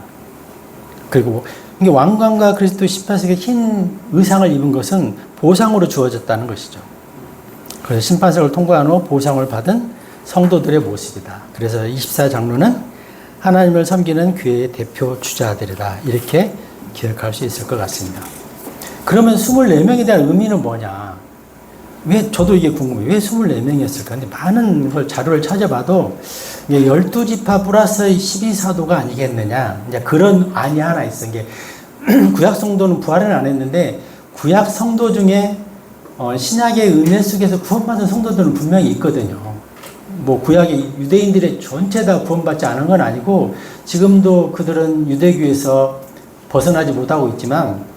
그리고 왕관과 그리스도 심판석의 흰 의상을 입은 것은 보상으로 주어졌다는 것이죠. 그래서 심판석을 통과한 후 보상을 받은 성도들의 모습이다. 그래서 24 장로는 하나님을 섬기는 교회의 대표 주자들이다. 이렇게 기억할 수 있을 것 같습니다. 그러면 24명에 대한 의미는 뭐냐? 저도 이게 궁금해요. 왜 24명이었을까? 근데 많은 걸 자료를 찾아봐도 12지파 플러스 12사도가 아니겠느냐. 이제 그런 안이 하나 있어. 이게 구약 성도는 부활은 안 했는데 구약 성도 중에 신약의 은혜 속에서 구원받은 성도들은 분명히 있거든요. 뭐 구약의 유대인들의 전체 다 구원받지 않은 건 아니고 지금도 그들은 유대교에서 벗어나지 못하고 있지만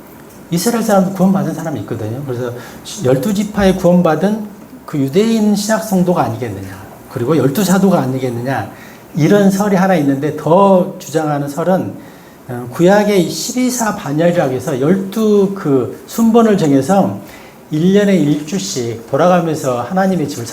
이스라엘 사람도 구원받은 사람이 있거든요. 그래서 12지파에 구원받은 그 유대인 신약 성도가 아니겠느냐. 그리고 12사도가 아니겠느냐. 이런 설이 하나 있는데 더 주장하는 설은 구약의 12사 반열이라고 해서 12그 순번을 정해서 1년에 1주씩 돌아가면서 하나님의 집을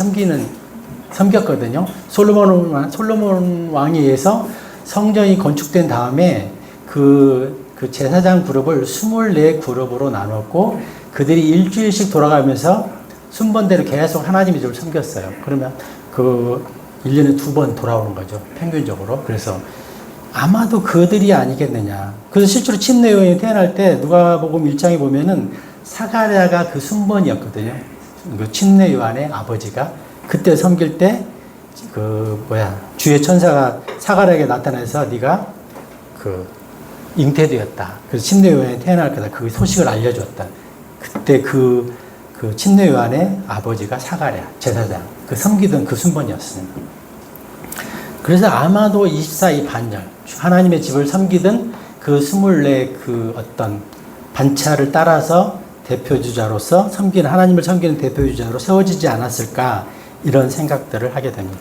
섬겼거든요. 솔로몬 왕에 의해서 성전이 건축된 다음에 그 제사장 그룹을 24 그룹으로 나눴고 그들이 일주일씩 돌아가면서 순번대로 계속 하나님의 집을 섬겼어요. 그러면 그 1년에 2번 돌아오는 거죠. 평균적으로. 그래서 아마도 그들이 아니겠느냐. 그래서 실제로 침례 요한이 태어날 때 누가복음 1장에 보면은 사가랴가 그 순번이었거든요. 그 침례 요한의 아버지가 그때 섬길 때 주의 천사가 사가랴에게 나타나서 네가 잉태되었다. 그래서 침례 요한이 태어날 거다. 그 소식을 알려줬다. 그때 그 침례 요한의 아버지가 사가랴 제사장 섬기던 그 순번이었습니다. 그래서 아마도 24이 반열 하나님의 집을 섬기던 그 24 어떤 반차를 따라서 대표주자로서 하나님을 섬기는 대표주자로 세워지지 않았을까 이런 생각들을 하게 됩니다.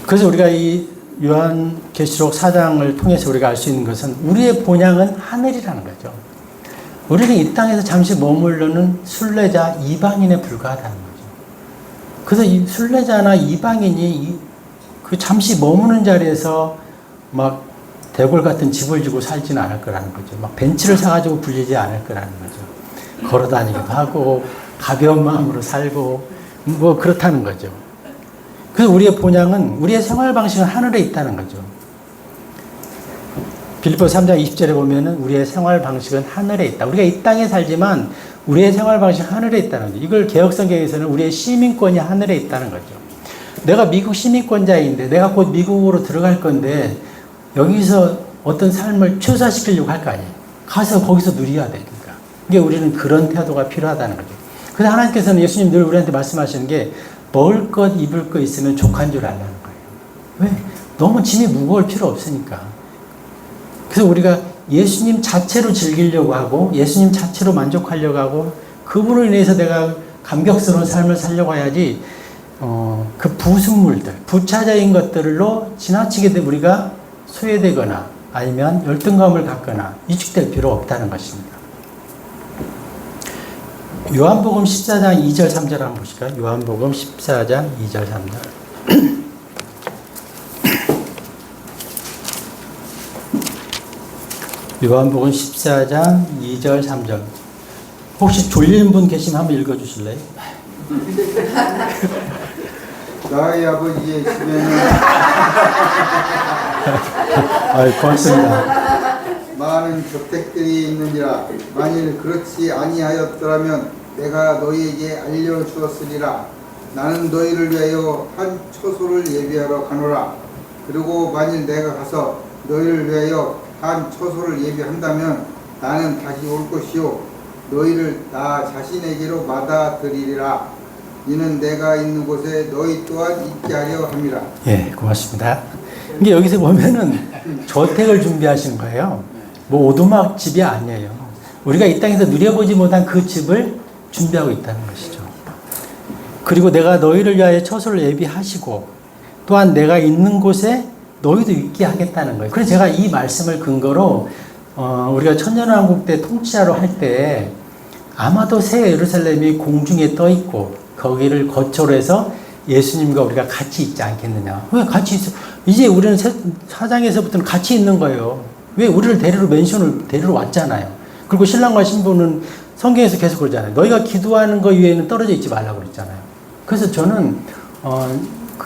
그래서 우리가 이 요한계시록 4장을 통해서 우리가 알 수 있는 것은 우리의 본향은 하늘이라는 거죠. 우리는 이 땅에서 잠시 머무르는 순례자 이방인에 불과하다는 거죠. 그래서 이 순례자나 이방인이 그 잠시 머무는 자리에서 막 대골 같은 집을 지고 살지는 않을 거라는 거죠. 막 벤츠를 사가지고 굴리지 않을 거라는 거죠. 걸어 다니기도 하고 가벼운 마음으로 살고 뭐 그렇다는 거죠. 그래서 우리의 본향은 우리의 생활 방식은 하늘에 있다는 거죠. 빌립보서 3장 20절에 보면은 우리의 생활 방식은 하늘에 있다. 우리가 이 땅에 살지만 우리의 생활 방식은 하늘에 있다는 거죠. 이걸 개혁성경에서는 우리의 시민권이 하늘에 있다는 거죠. 내가 미국 시민권자인데 내가 곧 미국으로 들어갈 건데 여기서 어떤 삶을 최소화시키려고 할 거 아니에요. 가서 거기서 누려야 되니까. 이게 우리는 그런 태도가 필요하다는 거죠. 그래서 하나님께서는 예수님 늘 우리한테 말씀하시는 게 먹을 것, 입을 것 있으면 족한 줄 알라는 거예요. 왜? 너무 짐이 무거울 필요 없으니까. 그래서 우리가 예수님 자체로 즐기려고 하고 예수님 자체로 만족하려고 하고 그분을 인해서 내가 감격스러운 삶을 살려고 해야지 그 부순물들, 부차적인 것들로 지나치게 우리가 소외되거나 아니면 열등감을 갖거나 위축될 필요 없다는 것입니다. 요한복음 14장 2절 3절 한번 보실까요? 요한복음 14장 2절 3절. 요한복음 14장 2절 3절. 혹시 졸리는 분 계시면 한번 읽어주실래요? 나의 아버지의 집에는 고맙습니다. 많은 저택들이 있느니라. 만일 그렇지 아니하였더라면 내가 너희에게 알려주었으리라. 나는 너희를 위하여 한 처소를 예비하러 가노라. 그리고 만일 내가 가서 너희를 위하여 한 처소를 예비한다면 나는 다시 올 것이요 너희를 다 자신에게로 받아들이리라. 이는 내가 있는 곳에 너희 또한 있게 하려 함이라. 예, 고맙습니다. 이게 여기서 보면은 저택을 준비하신 거예요. 뭐 오두막 집이 아니에요. 우리가 이 땅에서 누려보지 못한 그 집을 준비하고 있다는 것이죠. 그리고 내가 너희를 위하여 처소를 예비하시고 또한 내가 있는 곳에 너희도 있게 하겠다는 거예요. 그래서 제가 이 말씀을 근거로 우리가 천년왕국 때 통치자로 할 때 아마도 새 예루살렘이 공중에 떠 있고 거기를 거처로 해서 예수님과 우리가 같이 있지 않겠느냐. 왜 같이 있어? 이제 우리는 사장에서부터는 같이 있는 거예요. 왜 우리를 데리러 맨션을 데리러 왔잖아요. 그리고 신랑과 신부는 성경에서 계속 그러잖아요. 너희가 기도하는 것 이외에는 떨어져 있지 말라고 그랬잖아요. 그래서 저는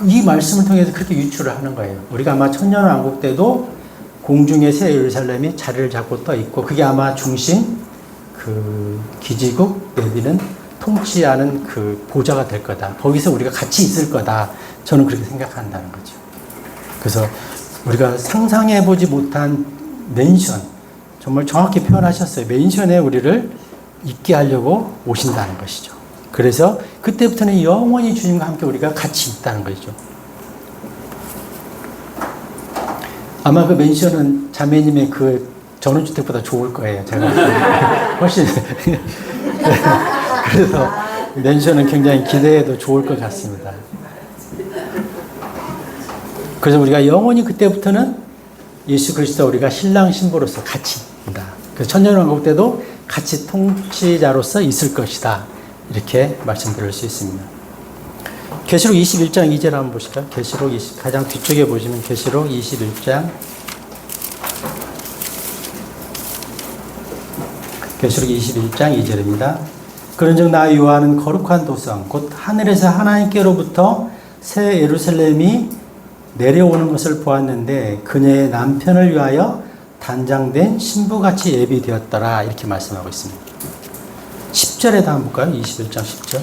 이 말씀을 통해서 그렇게 유추를 하는 거예요. 우리가 아마 천년왕국 때도 공중에 새 예루살렘이 자리를 잡고 떠 있고 그게 아마 중심 그 기지국 내비는 통치하는 그 보좌가 될 거다. 거기서 우리가 같이 있을 거다. 저는 그렇게 생각한다는 거죠. 그래서 우리가 상상해보지 못한 맨션, 정말 정확히 표현하셨어요. 맨션에 우리를 있게 하려고 오신다는 것이죠. 그래서 그때부터는 영원히 주님과 함께 우리가 같이 있다는 거죠. 아마 그 맨션은 자매님의 그 전원주택보다 좋을 거예요. 제가 훨씬. 그래서 맨션은 굉장히 기대해도 좋을 것 같습니다. 그래서 우리가 영원히 그때부터는 예수 그리스도 우리가 신랑 신부로서 같이 있다. 그래서 천년왕국 때도 같이 통치자로서 있을 것이다. 이렇게 말씀드릴 수 있습니다. 계시록 21장 2절 한번 보실까요? 계시록 20, 가장 뒤쪽에 보시면 계시록 21장 계시록 21장 2절입니다. 그런즉 나 요한은 거룩한 도성 곧 하늘에서 하나님께로부터 새 예루살렘이 내려오는 것을 보았는데 그녀의 남편을 위하여 단장된 신부같이 예비되었더라. 이렇게 말씀하고 있습니다. 10절에도 한번 볼까요? 21장 10절.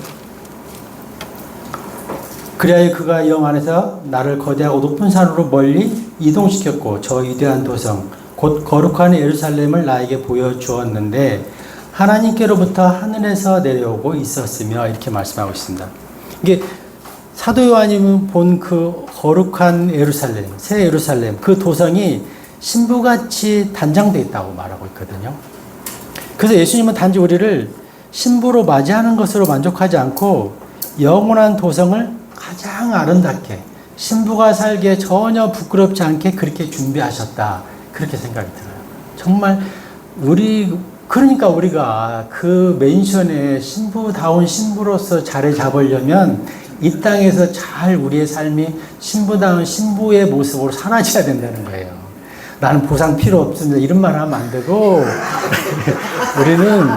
그리하여 그가 영 안에서 나를 거대하고 높은 산으로 멀리 이동시켰고 저 위대한 도성 곧 거룩한 예루살렘을 나에게 보여주었는데 하나님께로부터 하늘에서 내려오고 있었으며 이렇게 말씀하고 있습니다. 이게 사도 요한이 본 그 거룩한 예루살렘, 새 예루살렘 그 도성이 신부같이 단장되어 있다고 말하고 있거든요. 그래서 예수님은 단지 우리를 신부로 맞이하는 것으로 만족하지 않고 영원한 도성을 가장 아름답게 신부가 살기에 전혀 부끄럽지 않게 그렇게 준비하셨다. 그렇게 생각이 들어요. 정말 그러니까 우리가 그 맨션에 신부다운 신부로서 자리 잡으려면 이 땅에서 잘 우리의 삶이 신부다운 신부의 모습으로 사라져야 된다는 거예요. 나는 보상 필요 없습니다. 이런 말 하면 안 되고 우리는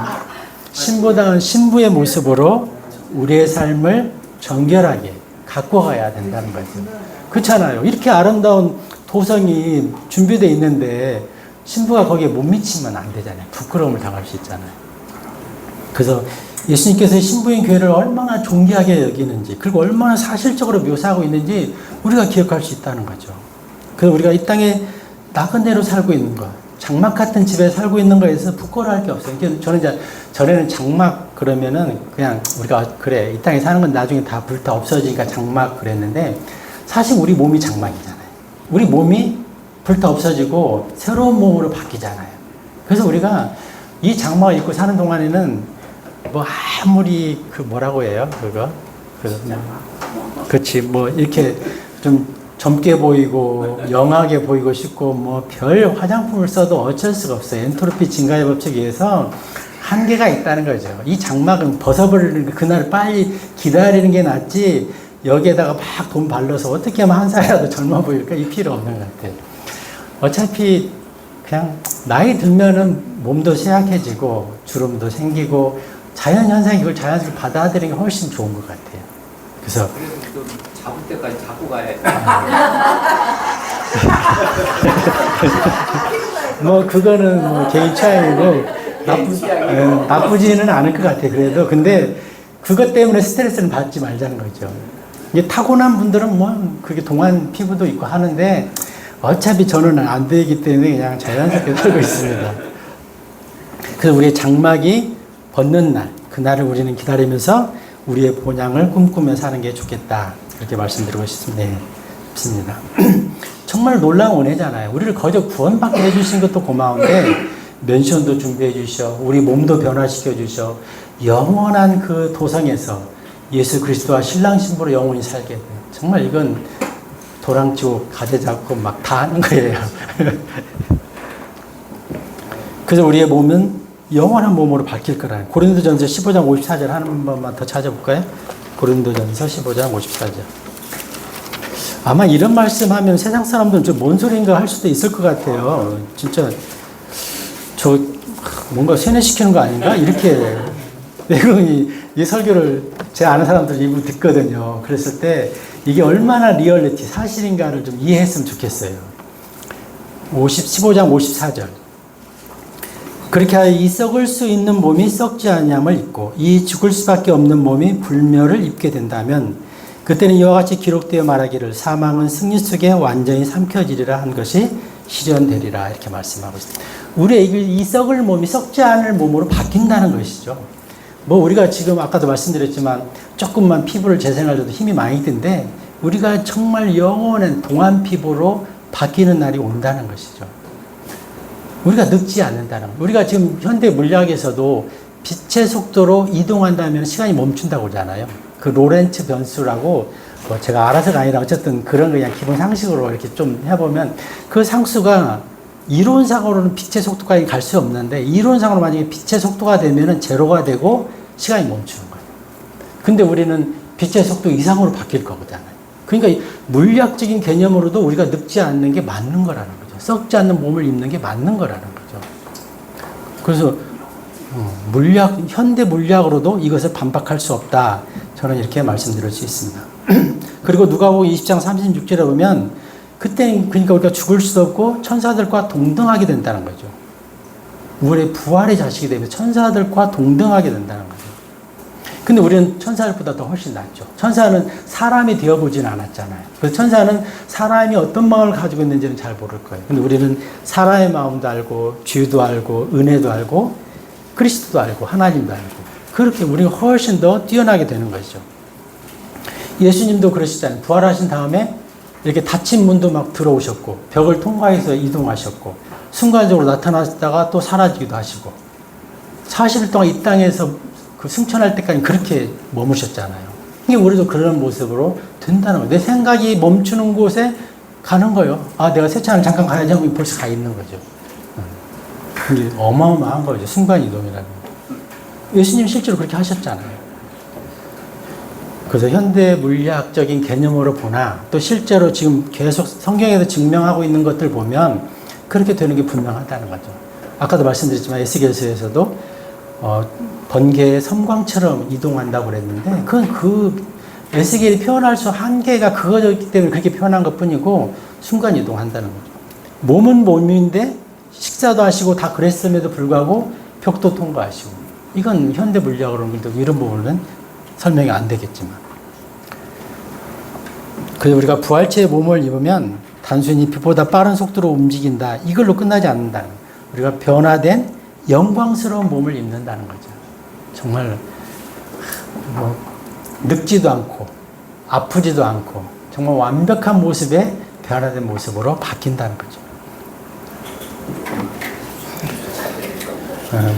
신부다운 신부의 모습으로 우리의 삶을 정결하게 갖고 가야 된다는 거죠. 그렇잖아요. 이렇게 아름다운 도성이 준비되어 있는데 신부가 거기에 못 미치면 안 되잖아요. 부끄러움을 당할 수 있잖아요. 그래서 예수님께서 신부인 교회를 얼마나 존귀하게 여기는지 그리고 얼마나 사실적으로 묘사하고 있는지 우리가 기억할 수 있다는 거죠. 그래서 우리가 이 땅에 나그네로 살고 있는 것, 장막 같은 집에 살고 있는 거에서 부끄러워할 게 없어요. 저는 이제 전에는 장막 그러면은 그냥 우리가 그래 이 땅에 사는 건 나중에 다 불타 없어지니까 장막 그랬는데 사실 우리 몸이 장막이잖아요. 우리 몸이 불타 없어지고 새로운 몸으로 바뀌잖아요. 그래서 우리가 이 장막을 입고 사는 동안에는 뭐 아무리 그 뭐라고 해요 그거 그렇지 뭐 이렇게 좀 젊게 보이고 영하게 보이고 싶고 뭐 별 화장품을 써도 어쩔 수가 없어요. 엔트로피 증가의 법칙에 의해서 한계가 있다는 거죠. 이 장막은 벗어버리는 그날 빨리 기다리는 게 낫지 여기에다가 막 돈 발라서 어떻게 하면 한 살이라도 젊어 보일까 이 필요 없는 것 같아요. 어차피 그냥 나이 들면은 몸도 쇠약해지고 주름도 생기고 자연현상이 그걸 자연스럽게 받아들이는 게 훨씬 좋은 것 같아요. 그래서 좀 잡을 때까지 잡고 가야 뭐 그거는 뭐 개인 취향이고 나쁘지는 않을 것 같아요. 그래도 근데 그것 때문에 스트레스를 받지 말자는 거죠. 이게 타고난 분들은 뭐 그게 동안 피부도 있고 하는데 어차피 저는 안 되기 때문에 그냥 자연스럽게 살고 있습니다. 그래서 우리의 장막이 벗는 날, 그날을 우리는 기다리면서 우리의 본향을 꿈꾸며 사는 게 좋겠다. 그렇게 말씀드리고 싶습니다. 네, 싶습니다. 정말 놀라운 은혜잖아요. 우리를 거저 구원받게 해주신 것도 고마운데 면션도 준비해 주셔, 우리 몸도 변화시켜 주셔, 영원한 그 도성에서 예수 그리스도와 신랑 신부로 영원히 살게 돼. 정말 이건 도랑치고 가재 잡고 막 다 하는 거예요. 그래서 우리의 몸은 영원한 몸으로 바뀔 거라는. 고린도전서 15장 54절 한 번만 더 찾아볼까요? 고린도전서 15장 54절. 아마 이런 말씀하면 세상 사람들은 좀 뭔 소리인가 할 수도 있을 것 같아요. 진짜 저 뭔가 세뇌시키는 거 아닌가? 이렇게 내가 이 설교를 제 아는 사람들 입으로 듣거든요. 그랬을 때 이게 얼마나 리얼리티, 사실인가를 좀 이해했으면 좋겠어요. 15장 54절. 그렇게 하여 이 썩을 수 있는 몸이 썩지 아니함을 입고 이 죽을 수밖에 없는 몸이 불멸을 입게 된다면 그때는 이와 같이 기록되어 말하기를 사망은 승리 속에 완전히 삼켜지리라 한 것이 실현되리라 이렇게 말씀하고 있습니다. 우리의 이 썩을 몸이 썩지 않을 몸으로 바뀐다는 것이죠. 뭐 우리가 지금 아까도 말씀드렸지만 조금만 피부를 재생하려도 힘이 많이 든데 우리가 정말 영원한 동안 피부로 바뀌는 날이 온다는 것이죠. 우리가 늙지 않는다는 것. 우리가 지금 현대 물리학에서도 빛의 속도로 이동한다면 시간이 멈춘다고 그러잖아요. 그 로렌츠 변수라고 뭐 제가 알아서가 아니라 어쨌든 그런 거 그냥 기본 상식으로 이렇게 좀 해보면 그 상수가 이론상으로는 빛의 속도까지 갈 수 없는데 이론상으로 만약에 빛의 속도가 되면은 제로가 되고 시간이 멈추는 거예요. 근데 우리는 빛의 속도 이상으로 바뀔 거잖아요. 그러니까 물리학적인 개념으로도 우리가 늙지 않는 게 맞는 거라는 거죠. 썩지 않는 몸을 입는 게 맞는 거라는 거죠. 그래서 현대 물리학으로도 이것을 반박할 수 없다. 저는 이렇게 말씀드릴 수 있습니다. 그리고 누가복음 20장 36절에 보면 그때는 그러니까 우리가 죽을 수도 없고 천사들과 동등하게 된다는 거죠. 우리의 부활의 자식이 되면 천사들과 동등하게 된다는 거죠. 근데 우리는 천사들보다 더 훨씬 낫죠. 천사는 사람이 되어보진 않았잖아요. 그래서 천사는 사람이 어떤 마음을 가지고 있는지는 잘 모를 거예요. 근데 우리는 사람의 마음도 알고 죄도 알고 은혜도 알고 그리스도도 알고 하나님도 알고 그렇게 우리가 훨씬 더 뛰어나게 되는 것이죠. 예수님도 그러시잖아요. 부활하신 다음에 이렇게 닫힌 문도 막 들어오셨고 벽을 통과해서 이동하셨고 순간적으로 나타나시다가 또 사라지기도 하시고 40일 동안 이 땅에서 그 승천할 때까지 그렇게 머무셨잖아요. 이게 우리도 그런 모습으로 된다는 거예요. 내 생각이 멈추는 곳에 가는 거예요. 아, 내가 세차를 잠깐 가야지 하고 벌써 가 있는 거죠. 그게 어마어마한 거죠. 순간이동이라는 거. 예수님 실제로 그렇게 하셨잖아요. 그래서 현대 물리학적인 개념으로 보나 또 실제로 지금 계속 성경에서 증명하고 있는 것들 보면 그렇게 되는 게 분명하다는 거죠. 아까도 말씀드렸지만 에스겔서에서도 번개의 섬광처럼 이동한다고 그랬는데 그 에스겔이 표현할 수 한계가 그거였기 때문에 그렇게 표현한 것 뿐이고 순간 이동한다는 거죠. 몸은 몸인데 식사도 하시고 다 그랬음에도 불구하고 벽도 통과하시고 이건 현대 물리학으로는 이런 부분은 설명이 안 되겠지만 그래서 우리가 부활체의 몸을 입으면 단순히 빛보다 빠른 속도로 움직인다 이걸로 끝나지 않는다. 우리가 변화된 영광스러운 몸을 입는다는 거죠. 정말 뭐 늙지도 않고 아프지도 않고 정말 완벽한 모습에 변화된 모습으로 바뀐다는 거죠.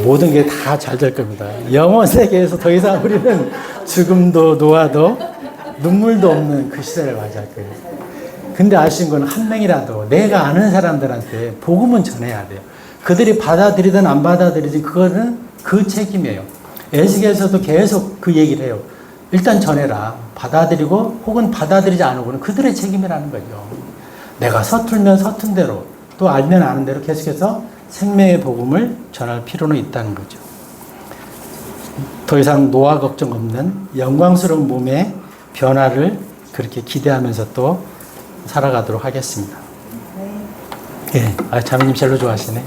모든 게 다 잘 될 겁니다. 영원 세계에서 더 이상 우리는 죽음도 노화도 눈물도 없는 그 시대를 맞이할 거예요. 근데 아쉬운 건 한 명이라도 내가 아는 사람들한테 복음은 전해야 돼요. 그들이 받아들이든 안 받아들이든 그거는 그 책임이에요. 에스겔에서도 계속 그 얘기를 해요. 일단 전해라. 받아들이고 혹은 받아들이지 않으고는 그들의 책임이라는 거죠. 내가 서툴면 서툰 대로 또 알면 아는 대로 계속해서 생명의 복음을 전할 필요는 있다는 거죠. 더 이상 노화 걱정 없는 영광스러운 몸의 변화를 그렇게 기대하면서 또 살아가도록 하겠습니다. 예, 자매님 젤로 좋아하시네.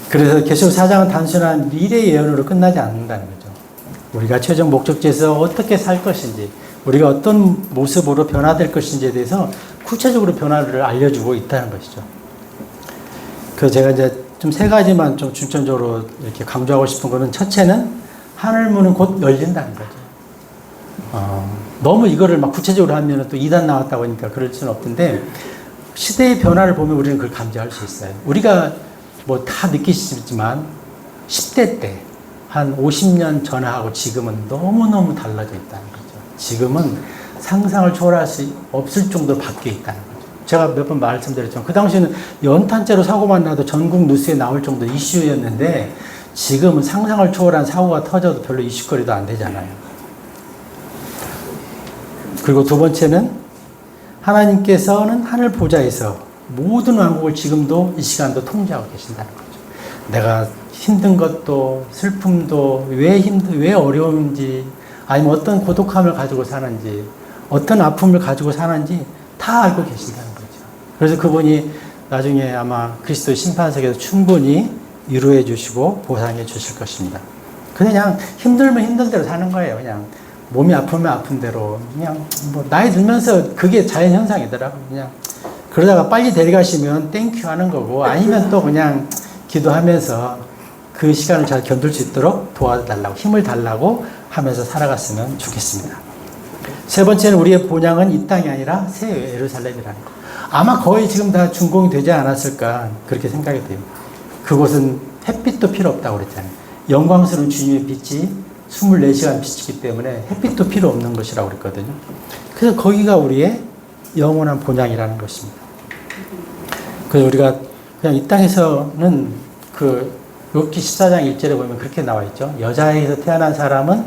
그래서 계속 사장은 단순한 미래 예언으로 끝나지 않는다는 거죠. 우리가 최종 목적지에서 어떻게 살 것인지, 우리가 어떤 모습으로 변화될 것인지에 대해서 구체적으로 변화를 알려주고 있다는 것이죠. 그래서 제가 이제 좀 세 가지만 좀 중점적으로 이렇게 강조하고 싶은 거는 첫째는 하늘 문은 곧 열린다는 거죠. 너무 이거를 막 구체적으로 하면 또 이단 나왔다고 하니까 그럴 수는 없던데 시대의 변화를 보면 우리는 그걸 감지할 수 있어요. 우리가 뭐 다 느끼시지만 10대 때 한 50년 전하고 지금은 너무너무 달라져 있다는 거죠. 지금은 상상을 초월할 수 없을 정도로 바뀌어 있다는 거죠. 제가 몇 번 말씀드렸지만 그 당시에는 연탄재로 사고만 나도 전국 뉴스에 나올 정도 이슈였는데 지금은 상상을 초월한 사고가 터져도 별로 이슈거리도 안 되잖아요. 그리고 두 번째는 하나님께서는 하늘 보좌에서 모든 왕국을 지금도 이 시간도 통제하고 계신다는 거죠. 내가 힘든 것도 슬픔도 왜 어려운지 아니면 어떤 고독함을 가지고 사는지 어떤 아픔을 가지고 사는지 다 알고 계신다는 거죠. 그래서 그분이 나중에 아마 그리스도의 심판석에서 충분히 위로해 주시고 보상해 주실 것입니다. 그냥 힘들면 힘든 대로 사는 거예요. 그냥 몸이 아프면 아픈 대로 그냥 뭐 나이 들면서 그게 자연 현상이더라고요. 그냥 그러다가 빨리 데려가시면 땡큐 하는 거고 아니면 또 그냥 기도하면서 그 시간을 잘 견딜 수 있도록 도와달라고 힘을 달라고 하면서 살아갔으면 좋겠습니다. 세 번째는 우리의 본향은 이 땅이 아니라 새 예루살렘이라는 거. 아마 거의 지금 다 준공이 되지 않았을까 그렇게 생각이 돼요. 그곳은 햇빛도 필요 없다고 그랬잖아요. 영광스러운 주님의 빛이 24시간 비치기 때문에 햇빛도 필요 없는 것이라고 그랬거든요. 그래서 거기가 우리의 영원한 본향이라는 것입니다. 그래서 우리가 그냥 이 땅에서는 그 욥기 14장 1절에 보면 그렇게 나와 있죠. 여자에게서 태어난 사람은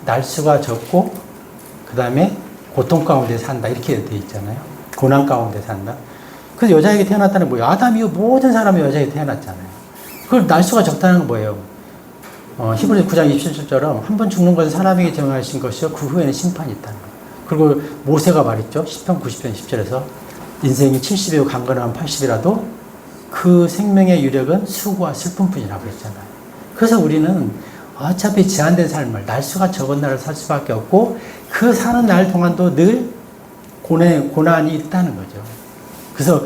날수가 적고 그 다음에 고통 가운데 산다 이렇게 되어 있잖아요. 고난 가운데 산다. 그래서 여자에게 태어났다는 뭐예요? 아담 이후 모든 사람이 여자에게 태어났잖아요. 그걸 날수가 적다는 건 뭐예요? 히브리서 9장 27절처럼 한 번 죽는 것은 사람에게 정하신 것이요 그 후에는 심판이 있다는 거예요. 그리고 모세가 말했죠. 10편 90편 10절에서 인생이 70이고 강건하면 80이라도 그 생명의 유력은 수고와 슬픔뿐이라고 했잖아요. 그래서 우리는 어차피 제한된 삶을 날수가 적은 날을 살 수밖에 없고 그 사는 날 동안도 늘 고난이 있다는 거죠. 그래서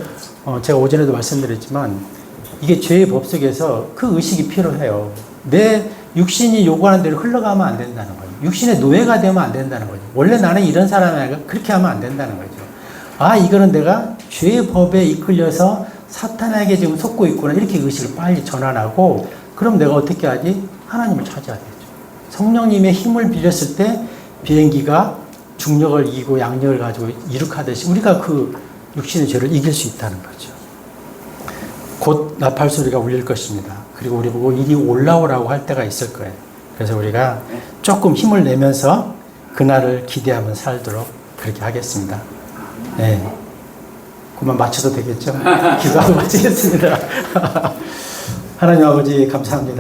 제가 오전에도 말씀드렸지만 이게 죄의 법 속에서 그 의식이 필요해요. 내 육신이 요구하는 대로 흘러가면 안 된다는 거예요. 육신의 노예가 되면 안 된다는 거죠. 원래 나는 이런 사람이 그렇게 하면 안 된다는 거죠. 아, 이거는 내가 죄의 법에 이끌려서 사탄에게 지금 속고 있구나. 이렇게 의식을 빨리 전환하고 그럼 내가 어떻게 하지? 하나님을 찾아야 되죠. 성령님의 힘을 빌렸을 때 비행기가 중력을 이기고 양력을 가지고 이륙하듯이 우리가 그 육신의 죄를 이길 수 있다는 거죠. 곧 나팔 소리가 울릴 것입니다. 그리고 우리 보고 이리 올라오라고 할 때가 있을 거예요. 그래서 우리가 조금 힘을 내면서 그날을 기대하며 살도록 그렇게 하겠습니다. 네. 그만 마쳐도 되겠죠? 기도하고 마치겠습니다. 하나님 아버지 감사합니다.